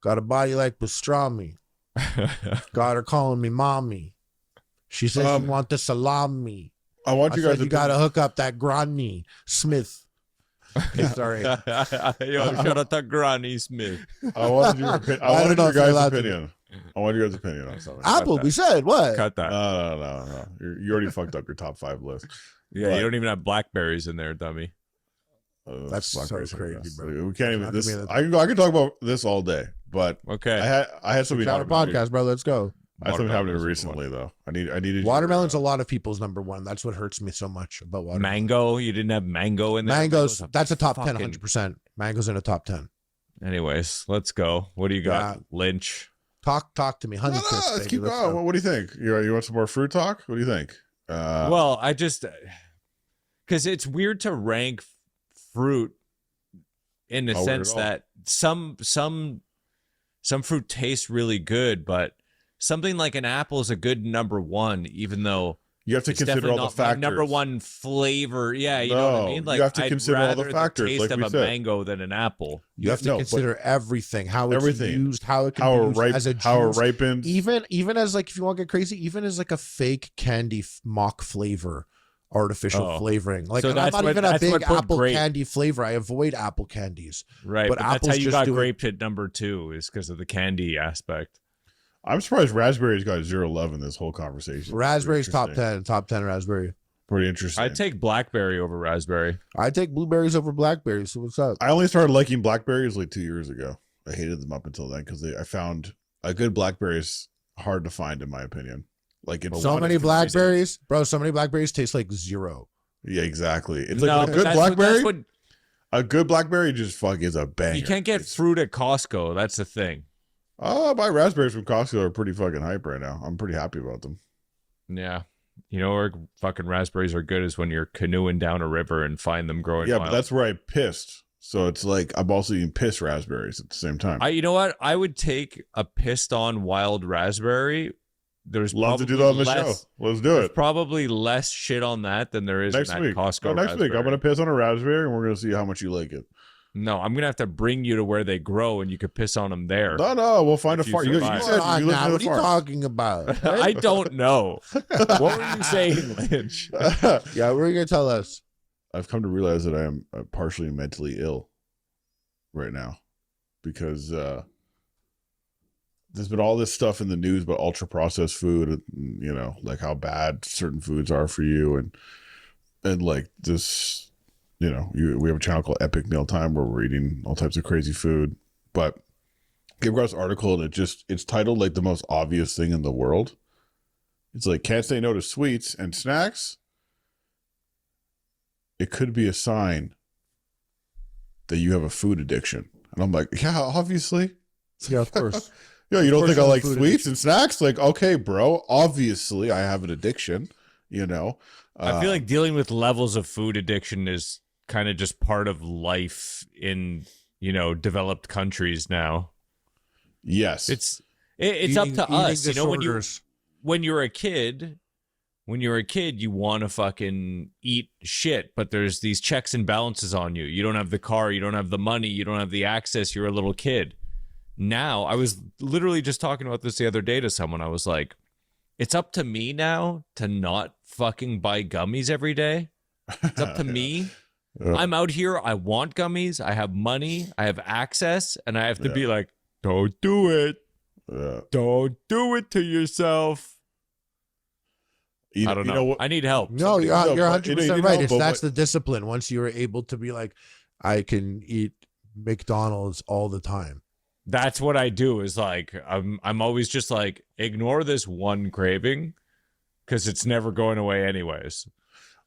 Got a body like pastrami. Got her calling me mommy. She says you want the salami. I want I you guys said to you gotta hook up that Granny Smith. Okay, sorry. Yo, shout out to Granny Smith. I wanted your, I don't know if you're guys' allowed to. opinion. I want your guys' opinion on something. Apple, we said what? Cut that. No. You already fucked up your top 5 list. Yeah, But- you don't even have blackberries in there, dummy. That's so Blackberries are crazy, best. bro. We can't even. Not This gonna be I can talk about this all day, but Okay. I had something. Shout out happen to me. podcast, bro. Let's go. I had something happen to me Watermelon's recently though. I needed Watermelon's a lot of people's number one. That's what hurts me so much about watermelon. Mango. You didn't have mango in there. Mango's Mango's that's a top 10, fucking- 100%. Mango's in a top 10. Anyways, let's go. What do you got, Yeah. Lynch? Talk to me, No, honey. let's keep going. What do you think? You want some more fruit talk? What do you think? Well, I just because it's weird to rank fruit in the Not weird sense at all. that some fruit tastes really good, but something like an apple is a good number one, even though you have to it's consider definitely all the not my factors. number one flavor. Yeah, you know what I No, mean. you Like have to I'd consider all the rather factors, taste like of we a said. mango than an apple. You have to No, but consider everything, how it's everything. used, how it can how be it used ripe, as a juice. how it ripens. Even as like, if you want to get crazy, even as like a fake candy mock flavor, artificial Oh. flavoring. Like So I'm that's not what- even a that's what big put apple grape- candy flavor. I avoid apple candies. Right, But but that's how apples you just got do it- graped at number 2 is because of the candy aspect. I'm surprised raspberries got 0 love in this whole conversation. Raspberries top Interesting. 10 raspberry. Pretty interesting. I'd take blackberry over raspberry. I take blueberries over blackberries. So what's up? I only started liking blackberries like 2 years ago. I hated them up until then because I found a good blackberry is hard to find in my opinion. Like it's So one many is consistent. blackberries, bro. So many blackberries taste like zero. Yeah, exactly. It's No, like a but good that's what- blackberry. that's what- A good blackberry just fuck is a banger. you can't get It's- fruit at Costco. That's the thing. Oh, my raspberries from Costco are pretty fucking hype right now. I'm pretty happy about them. Yeah. You know where fucking raspberries are good is when you're canoeing down a river and find them growing Yeah, wild. but that's where I pissed. So it's like I'm also eating piss raspberries at the same time. You know what? I would take a pissed on wild raspberry. There's Love to do that probably on the less- show. Let's do There's it. probably less shit on that than there is Next in that week. Costco No, next week. I'm raspberry. gonna piss on a raspberry and we're gonna see how much you like it. No, I'm gonna have to bring you to where they grow and you could piss on them there. No, we'll find a If you farm. You survive. said Hold on you live now, in what are a you farm. talking about? I don't know. What were you saying, Lynch? Yeah, what are you gonna tell us? I've come to realize that I am partially mentally ill right now because there's been all this stuff in the news about ultra processed food, you know, like how bad certain foods are for you, and like this, you know, we have a channel called Epic Mealtime where we're eating all types of crazy food, but I came across an article and it's titled like the most obvious thing in the world. It's like can't say no to sweets and snacks. It could be a sign that you have a food addiction. And I'm like, yeah, obviously. Yeah, of course. Yeah, you don't course think I I have a like food sweets and snacks? Like, okay, bro, obviously I have an addiction, you know? I feel like dealing with levels of food addiction is kind of just part of life in, developed countries now. Yes. It's up to us. You know, disorders. when you're a kid, you want to fucking eat shit, but there's these checks and balances on you. You don't have the car, you don't have the money, you don't have the access, you're a little kid. Now, I was literally just talking about this the other day to someone. I was like, it's up to me now to not fucking buy gummies every day. It's up to me. I'm out here. I want gummies. I have money. I have access. And I have to be like, don't do it. Don't do it to yourself. I don't know. I need help. No, you're 100% right. That's the discipline. Once you're able to be like, I can eat McDonald's all the time. That's what I do is like, I'm always just like, ignore this one craving because it's never going away anyways.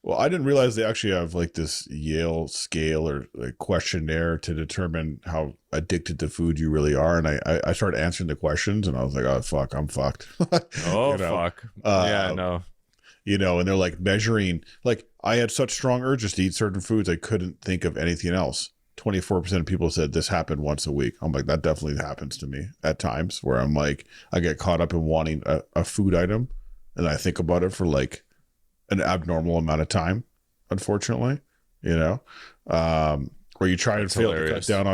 Well, I didn't realize they actually have like this Yale scale or like questionnaire to determine how addicted to food you really are. And I started answering the questions and I was like, oh, fuck, I'm fucked. Fuck. Yeah, no. You know, and they're like measuring, like I had such strong urges to eat certain foods. I couldn't think of anything else. 24% of people said this happened once a week. I'm like, that definitely happens to me at times where I'm like, I get caught up in wanting a food item and I think about it for like an abnormal amount of time, unfortunately, you know, where you try and fail to cut down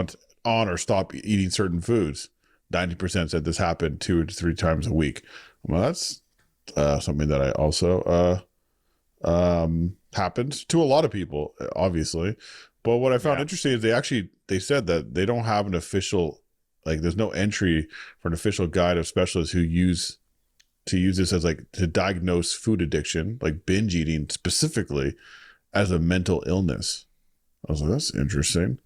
on or stop eating certain foods. 90% said this happened 2 to 3 times a week. Well, that's something that I also happens to a lot of people, obviously. But what I found interesting is they said that they don't have an official, like there's no entry for an official guide of specialists who use this as like to diagnose food addiction, like binge eating specifically, as a mental illness. I was like, that's interesting.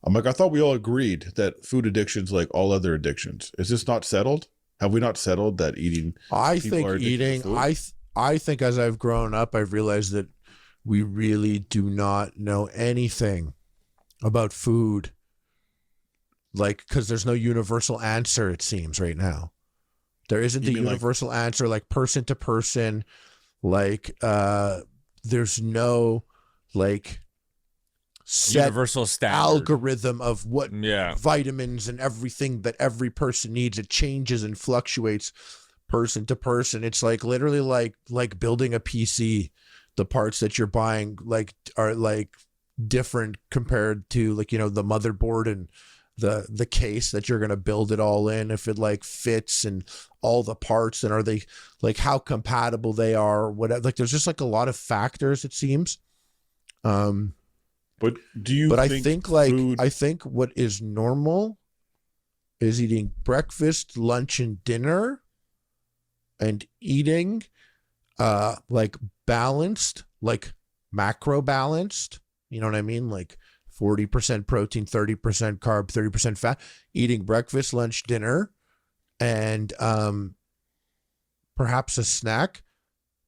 I'm like, I thought we all agreed that food addictions, like all other addictions, is this not settled? Have we not settled that eating? I think as I've grown up, I've realized that we really do not know anything about food. Like, because there's no universal answer, it seems, right now. There isn't a universal answer, like person to person. Like, there's no like set universal standard algorithm of what vitamins and everything that every person needs. It changes and fluctuates person to person. It's like literally like building a PC. The parts that you're buying like are like different compared to like, you know, the motherboard and the case that you're going to build it all in, if it like fits and all the parts, and are they like how compatible they are or whatever. Like there's just like a lot of factors, it seems. But do you I think what is normal is eating breakfast, lunch, and dinner, and eating like balanced, like macro balanced, you know what I mean? Like 40% protein, 30% carb, 30% fat, eating breakfast, lunch, dinner, and perhaps a snack,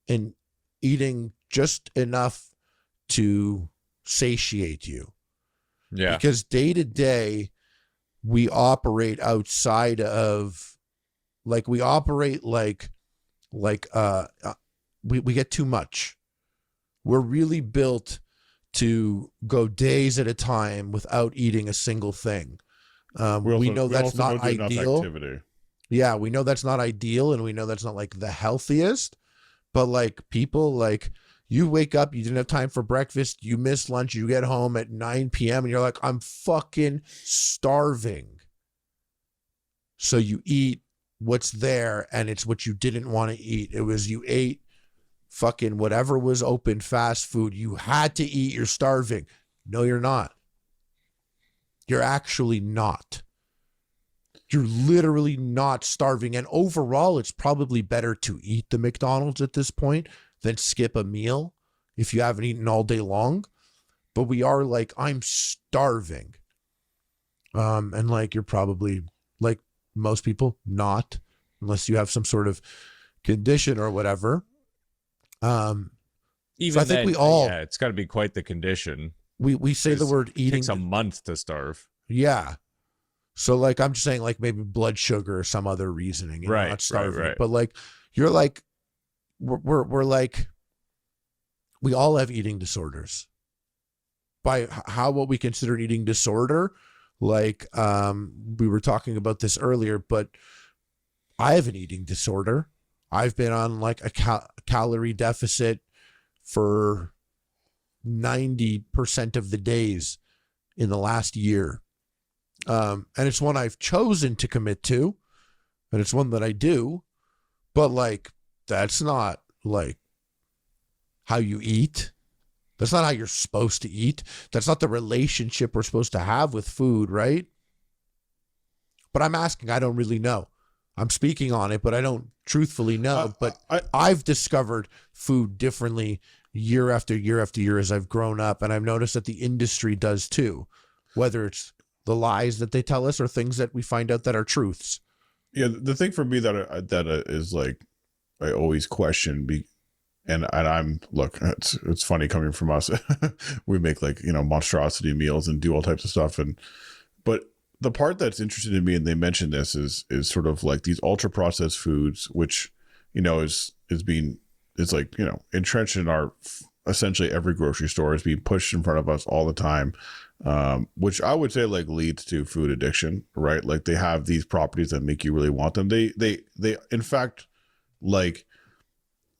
and eating just enough to satiate you. Yeah. Because day to day, we operate outside of, like, we operate like we get too much. We're really built to go days at a time without eating a single thing. We know that's not ideal. Yeah, we know that's not ideal, and we know that's not like the healthiest. But like people, like you wake up, you didn't have time for breakfast, you miss lunch, you get home at 9 p.m. and you're like, I'm fucking starving. So you eat what's there, and it's what you didn't want to eat. It was you ate fucking whatever was open, fast food. You had to eat. You're starving. No, you're not. You're actually not. You're literally not starving. And overall, it's probably better to eat the McDonald's at this point than skip a meal if you haven't eaten all day long. But we are like, I'm starving. And like, you're probably like most people not, unless you have some sort of condition or whatever. Even so I think we all, it's got to be quite the condition. We say the word eating. It takes a month to starve. Yeah. So like, I'm just saying like maybe blood sugar or some other reasoning, you know, not starving, right. But like, you're like, we're like, we all have eating disorders. By what we consider an eating disorder, like we were talking about this earlier, but I have an eating disorder. I've been on like a calorie deficit for 90% of the days in the last year. And it's one I've chosen to commit to, and it's one that I do, but like, that's not like how you eat. That's not how you're supposed to eat. That's not the relationship we're supposed to have with food, right? But I'm asking, I don't really know. I'm speaking on it, but I don't truthfully know. But I've discovered food differently year after year after year as I've grown up, and I've noticed that the industry does too, whether it's the lies that they tell us or things that we find out that are truths. Yeah, the thing for me that is like I always question and I'm look, it's funny coming from us. We make like, you know, monstrosity meals and do all types of stuff, but the part that's interesting to me, and they mentioned this, is sort of like these ultra processed foods, which, you know, is like, you know, entrenched in our essentially every grocery store, is being pushed in front of us all the time, which I would say like leads to food addiction, right? Like they have these properties that make you really want them. They in fact, like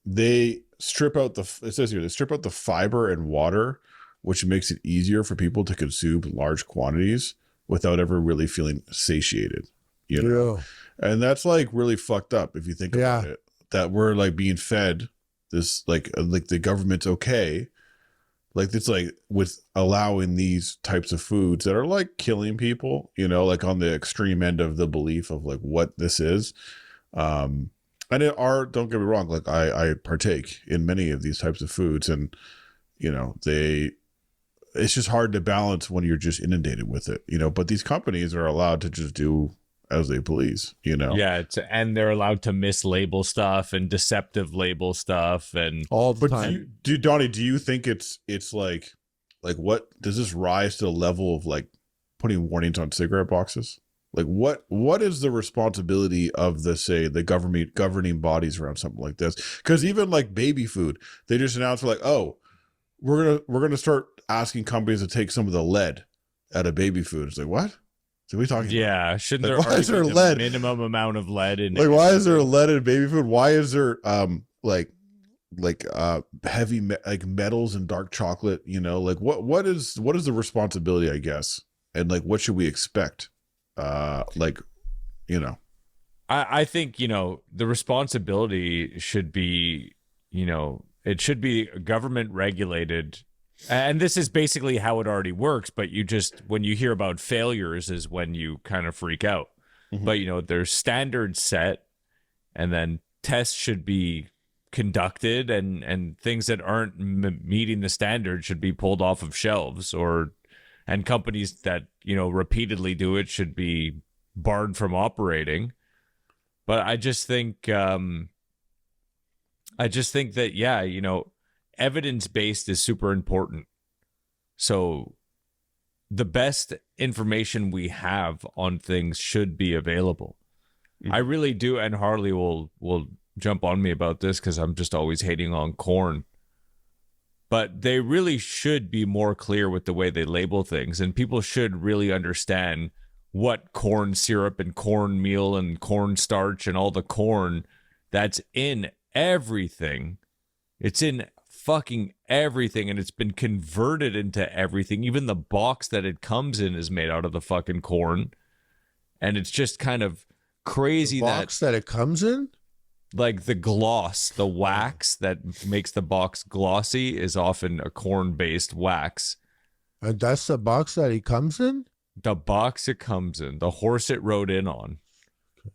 they strip out it says here, they strip out the fiber and water, which makes it easier for people to consume large quantities without ever really feeling satiated, you know? Yeah. And that's like really fucked up if you think about it, that we're like being fed this, like the government's okay. Like it's like with allowing these types of foods that are like killing people, you know, like on the extreme end of the belief of like what this is. And don't get me wrong, like I partake in many of these types of foods, and, you know, it's just hard to balance when you're just inundated with it, you know, but these companies are allowed to just do as they please, you know? Yeah. And they're allowed to mislabel stuff and deceptive label stuff and all the time. Donnie, do you think it's like what does this rise to the level of like putting warnings on cigarette boxes? Like what is the responsibility of the governing bodies around something like this? Because even like baby food, they just announced like, oh, we're gonna start asking companies to take some of the lead out of baby food. It's like, what? So we talking? Yeah, about? shouldn't Like, there why is there be lead? minimum amount of lead in? Like, why is there lead in baby food? Why is there heavy like metals and dark chocolate? You know, like what is the responsibility, I guess, and like what should we expect? Like, you know, I think, you know, the responsibility should be, you know, it should be government regulated. And this is basically how it already works. But you just, when you hear about failures is when you kind of freak out. Mm-hmm. But, you know, there's standards set, and then tests should be conducted, and things that aren't meeting the standard should be pulled off of shelves, and companies that, you know, repeatedly do it should be barred from operating. But I just think that, yeah, you know, evidence-based is super important. So the best information we have on things should be available. Mm-hmm. I really do, and Harley will jump on me about this because I'm just always hating on corn. But they really should be more clear with the way they label things, and people should really understand what corn syrup and cornmeal and cornstarch and all the corn that's in everything. It's in fucking everything, and it's been converted into everything. Even the box that it comes in is made out of the fucking corn, and it's just kind of crazy. The box that it comes in? Like the gloss, the wax that makes the box glossy is often a corn-based wax. And that's the box that he comes in? The box it comes in. The horse it rode in on.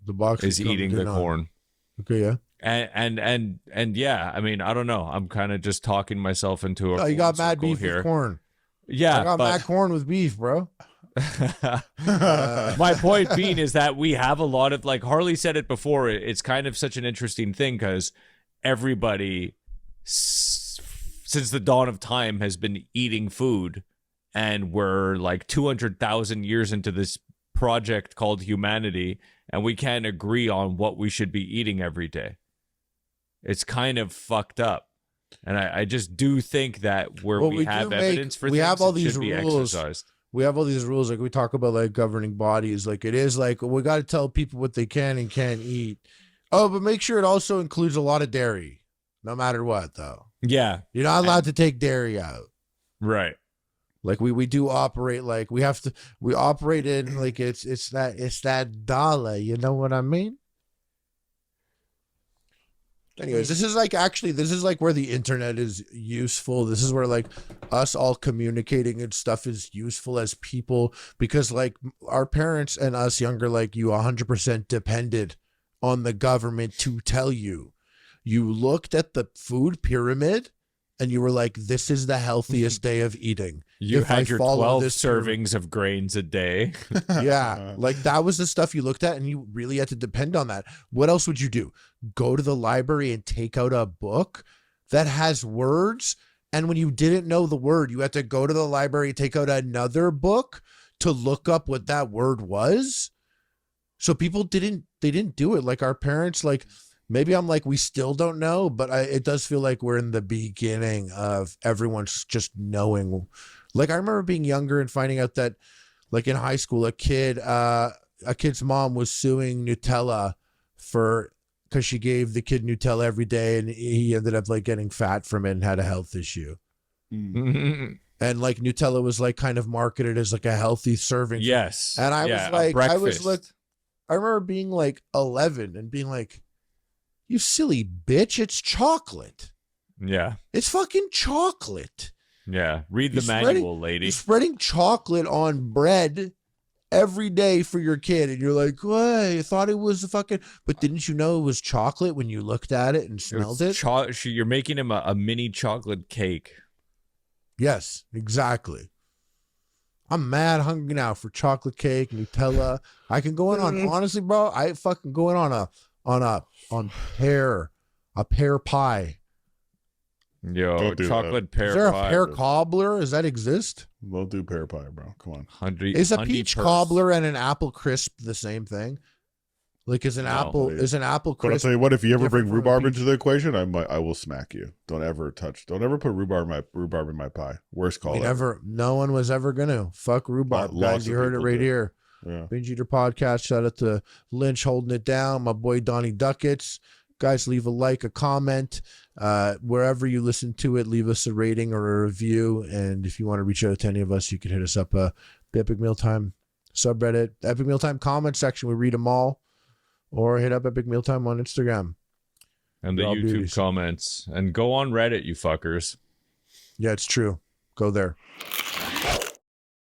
The box is eating the corn. Okay, yeah. And yeah, I mean, I don't know. I'm kind of just talking myself into a you got mad beef here. With corn. Yeah. I got mad corn with beef, bro. My point being is that we have a lot of, like Harley said it before, it's kind of such an interesting thing because everybody since the dawn of time has been eating food, and we're like 200,000 years into this project called humanity, and we can't agree on what we should be eating every day. It's kind of fucked up. And I just do think that we have evidence for things, have all these should be rules. Exercised. We have all these rules, like we talk about, like governing bodies. Like it is like we got to tell people what they can and can't eat. Oh, but make sure it also includes a lot of dairy, no matter what, though. Yeah, you're not allowed to take dairy out. Right. Like we do operate like we operate in like it's that dollar, you know what I mean? Anyways, this is like where the internet is useful. This is where like us all communicating and stuff is useful as people, because like our parents and us younger like you 100% depended on the government to tell you. You looked at the food pyramid and you were like, this is the healthiest day of eating. You If I had your follow 12 this servings of grains a day. Yeah, like that was the stuff you looked at and you really had to depend on that. What else would you do? Go to the library and take out a book that has words, and when you didn't know the word, you had to go to the library, take out another book to look up what that word was. So people didn't do it. Like our parents, like maybe I'm like, we still don't know, but it does feel like we're in the beginning of everyone's just knowing. Like I remember being younger and finding out that like in high school, a kid's mom was suing Nutella because she gave the kid Nutella every day and he ended up like getting fat from it and had a health issue. Mm. And like Nutella was like kind of marketed as like a healthy serving. Yes. And I was like, I remember being like 11 and being like, you silly bitch, it's chocolate. Yeah. It's fucking chocolate. Yeah. Read the manual, lady. You're spreading chocolate on bread every day for your kid. And you're like, what? I thought it was a fucking, but didn't you know it was chocolate when you looked at it and smelled it? You're making him a mini chocolate cake. Yes, exactly. I'm mad hungry now for chocolate cake, Nutella. I can go in on, honestly, bro, I fucking go in on pear pie. Yo, chocolate pear pie. Is there a pear cobbler? Does that exist? We'll do pear pie, bro. Come on. Is a peach cobbler and an apple crisp the same thing? Like is an apple crisp? But I'll tell you what, if you ever bring rhubarb into the equation, I will smack you. Don't ever put rhubarb in my pie. Worst call ever. No one was ever gonna. Fuck rhubarb. Guys, you heard it right here. Yeah. Binge Eater Podcast. Shout out to Lynch holding it down. My boy Donnie Ducats. Guys, leave a like, a comment. Wherever you listen to it, leave us a rating or a review. And if you want to reach out to any of us, you can hit us up the Epic Mealtime subreddit, Epic Mealtime comment section. We read them all. Or hit up Epic Mealtime on Instagram. And the YouTube comments. And go on Reddit, you fuckers. Yeah, it's true. Go there.